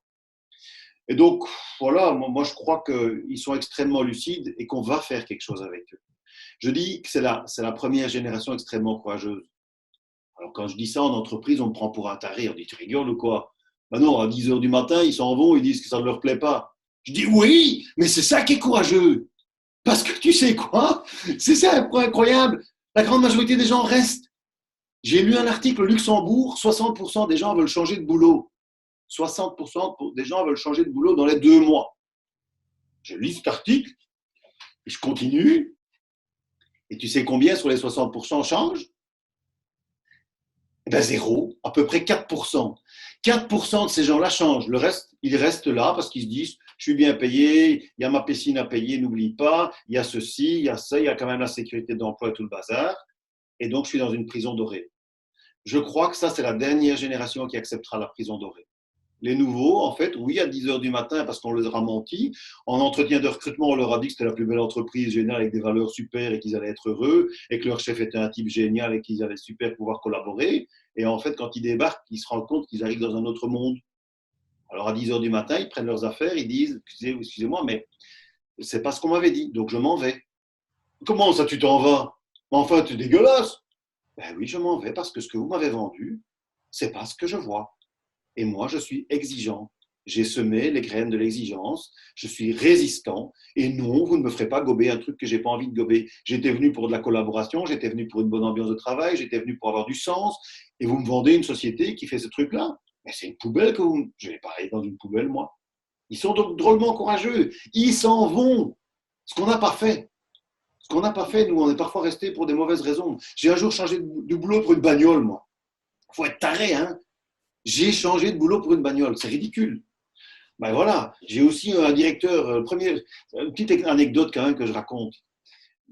Speaker 2: Et donc, voilà, moi je crois qu'ils sont extrêmement lucides et qu'on va faire quelque chose avec eux. Je dis que c'est la première génération extrêmement courageuse. Alors, quand je dis ça en entreprise, on me prend pour un taré. On dit, tu rigoles ou quoi? Ben non, à 10 heures du matin, ils s'en vont, ils disent que ça ne leur plaît pas. Je dis, oui, mais c'est ça qui est courageux. Parce que tu sais quoi? C'est ça incroyable. La grande majorité des gens restent. J'ai lu un article au Luxembourg, 60% des gens veulent changer de boulot. 60% des gens veulent changer de boulot dans les 2 mois. Je lis cet article, et je continue, et tu sais combien sur les 60% changent? Eh bien, zéro, à peu près 4%. 4% de ces gens-là changent. Le reste, ils restent là parce qu'ils se disent je suis bien payé, il y a ma piscine à payer, n'oublie pas, il y a ceci, il y a ça, il y a quand même la sécurité d'emploi et tout le bazar. Et donc, je suis dans une prison dorée. Je crois que ça, c'est la dernière génération qui acceptera la prison dorée. Les nouveaux, en fait, oui, à 10 heures du matin, parce qu'on leur a menti. En entretien de recrutement, on leur a dit que c'était la plus belle entreprise géniale avec des valeurs super et qu'ils allaient être heureux et que leur chef était un type génial et qu'ils allaient super pouvoir collaborer. Et en fait, quand ils débarquent, ils se rendent compte qu'ils arrivent dans un autre monde. Alors, à 10 heures du matin, ils prennent leurs affaires, ils disent excusez-moi, mais c'est pas ce qu'on m'avait dit, donc je m'en vais. Comment ça, tu t'en vas? Enfin, tu es dégueulasse. Ben oui, je m'en vais parce que ce que vous m'avez vendu, c'est pas ce que je vois. Et moi, je suis exigeant. J'ai semé les graines de l'exigence. Je suis résistant. Et non, vous ne me ferez pas gober un truc que je n'ai pas envie de gober. J'étais venu pour de la collaboration, j'étais venu pour une bonne ambiance de travail, j'étais venu pour avoir du sens. Et vous me vendez une société qui fait ce truc-là. Mais c'est une poubelle que vous... Je vais pas aller dans une poubelle, moi. Ils sont donc drôlement courageux. Ils s'en vont. Ce qu'on n'a pas fait. Ce qu'on n'a pas fait, nous, on est parfois restés pour des mauvaises raisons. J'ai un jour changé de boulot pour une bagnole, moi. Il faut être taré, hein. J'ai changé de boulot pour une bagnole, c'est ridicule. Ben voilà, j'ai aussi un directeur, une petite anecdote quand même que je raconte.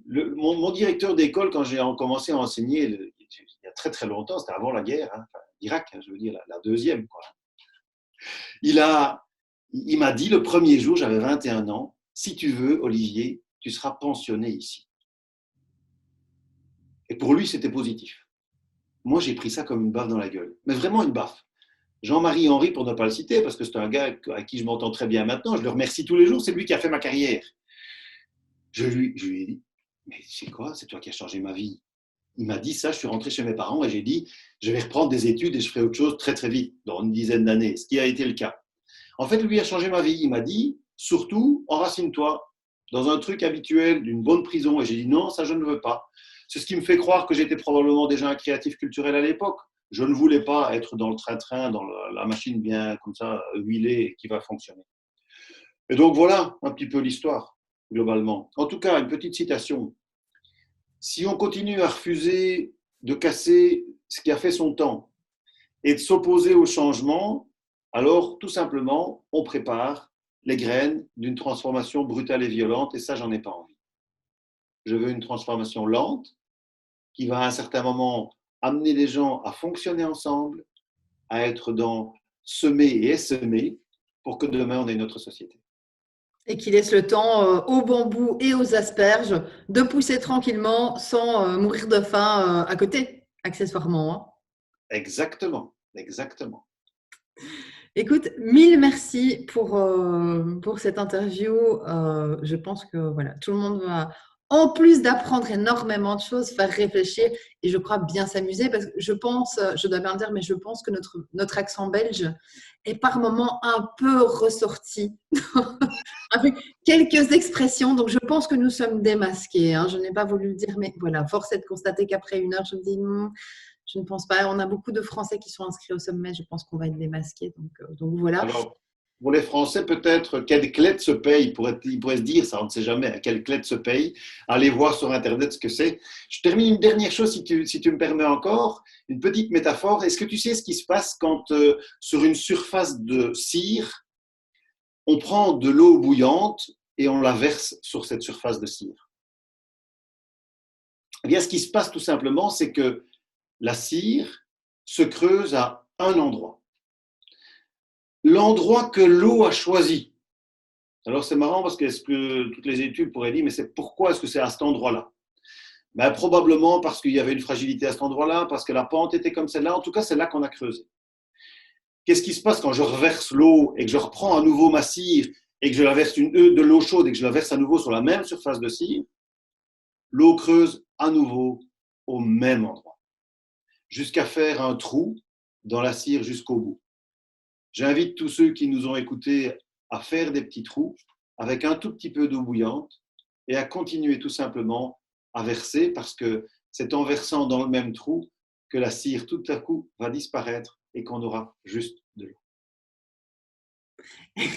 Speaker 2: Mon directeur d'école, quand j'ai commencé à enseigner, il y a très longtemps, c'était avant la guerre, hein, enfin, l'Irak, hein, je veux dire, la deuxième. Quoi. Il m'a dit le premier jour, j'avais 21 ans, si tu veux, Olivier, tu seras pensionné ici. Et pour lui, c'était positif. Moi, j'ai pris ça comme une baffe dans la gueule, mais vraiment une baffe. Jean-Marie Henry, pour ne pas le citer, parce que c'est un gars à qui je m'entends très bien maintenant, je le remercie tous les jours, c'est lui qui a fait ma carrière. Je lui ai dit, mais c'est quoi? C'est toi qui as changé ma vie. Il m'a dit ça, je suis rentré chez mes parents et j'ai dit, je vais reprendre des études et je ferai autre chose très vite, dans une dizaine d'années, ce qui a été le cas. En fait, lui a changé ma vie. Il m'a dit, surtout, enracine-toi dans un truc habituel d'une bonne prison. Et j'ai dit, non, ça, je ne veux pas. C'est ce qui me fait croire que j'étais probablement déjà un créatif culturel à l'époque. Je ne voulais pas être dans le train-train, dans la machine bien comme ça, huilée, qui va fonctionner. Et donc, voilà un petit peu l'histoire, globalement. En tout cas, une petite citation. Si on continue à refuser de casser ce qui a fait son temps et de s'opposer au changement, alors tout simplement, on prépare les graines d'une transformation brutale et violente, et ça, j'en ai pas envie. Je veux une transformation lente qui va à un certain moment amener les gens à fonctionner ensemble, à être dans semer et essaimer pour que demain, on ait une autre société.
Speaker 1: Et qui laisse le temps aux bambous et aux asperges de pousser tranquillement sans mourir de faim à côté, accessoirement. Hein.
Speaker 2: Exactement, exactement.
Speaker 1: Écoute, mille merci pour cette interview. Je pense que voilà, tout le monde va, en plus d'apprendre énormément de choses, faire réfléchir et je crois bien s'amuser parce que je pense, je dois bien dire, mais je pense que notre accent belge est par moments un peu ressorti avec quelques expressions. Donc, je pense que nous sommes démasqués. Hein. Je n'ai pas voulu le dire, mais voilà, force est de constater qu'après une heure, je me dis, je ne pense pas. On a beaucoup de Français qui sont inscrits au sommet. Je pense qu'on va être démasqués. Donc voilà.
Speaker 2: Alors, pour les Français, peut-être, quelle clé de ce pays, ils pourraient se dire, ça on ne sait jamais, à quelle clé de ce pays, allez voir sur Internet ce que c'est. Je termine une dernière chose, si tu me permets encore, une petite métaphore. Est-ce que tu sais ce qui se passe quand, sur une surface de cire, on prend de l'eau bouillante et on la verse sur cette surface de cire? Eh bien, ce qui se passe tout simplement, c'est que la cire se creuse à un endroit. L'endroit que l'eau a choisi. Alors c'est marrant parce que, est-ce que toutes les études pourraient dire, mais pourquoi est-ce que c'est à cet endroit-là? Ben, probablement parce qu'il y avait une fragilité à cet endroit-là, parce que la pente était comme celle-là. En tout cas, c'est là qu'on a creusé. Qu'est-ce qui se passe quand je reverse l'eau et que je reprends à nouveau ma cire et que je la verse de l'eau chaude et que je la verse à nouveau sur la même surface de cire? L'eau creuse à nouveau au même endroit, jusqu'à faire un trou dans la cire jusqu'au bout. J'invite tous ceux qui nous ont écoutés à faire des petits trous avec un tout petit peu d'eau bouillante et à continuer tout simplement à verser, parce que c'est en versant dans le même trou que la cire tout à coup va disparaître et qu'on aura juste de l'eau.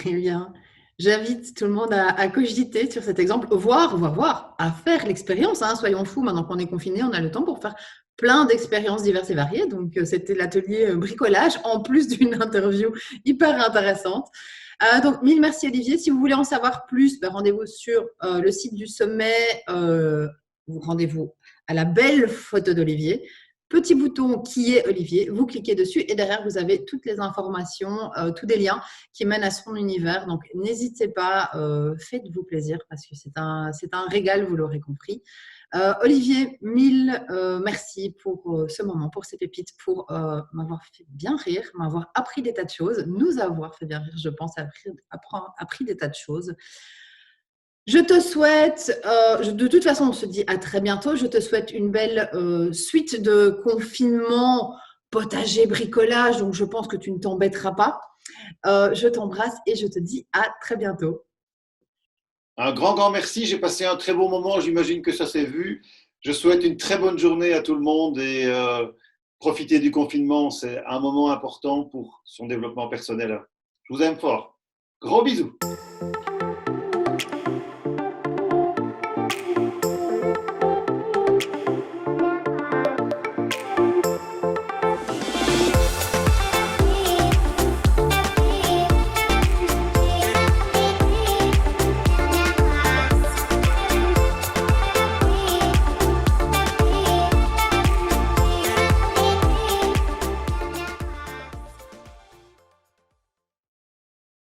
Speaker 1: Eh bien, j'invite tout le monde à cogiter sur cet exemple, voir, à faire l'expérience. Hein. Soyons fous, maintenant qu'on est confinés, on a le temps pour faire plein d'expériences diverses et variées. Donc, c'était l'atelier bricolage, en plus d'une interview hyper intéressante. Donc, mille merci Olivier. Si vous voulez en savoir plus, rendez-vous sur le site du sommet. Rendez-vous à la belle photo d'Olivier. Petit bouton qui est Olivier, vous cliquez dessus et derrière, vous avez toutes les informations, tous des liens qui mènent à son univers. Donc, n'hésitez pas, faites-vous plaisir parce que c'est un régal, vous l'aurez compris. Olivier, mille merci pour ce moment, pour ces pépites, pour m'avoir fait bien rire, m'avoir appris des tas de choses, nous avoir fait bien rire, je pense, appris des tas de choses. Je te souhaite, de toute façon, on se dit à très bientôt. Je te souhaite une belle suite de confinement, potager, bricolage. Donc, je pense que tu ne t'embêteras pas. Je t'embrasse et je te dis à très bientôt.
Speaker 2: Un grand merci. J'ai passé un très bon moment. J'imagine que ça s'est vu. Je souhaite une très bonne journée à tout le monde et profitez du confinement. C'est un moment important pour son développement personnel. Je vous aime fort. Gros bisous.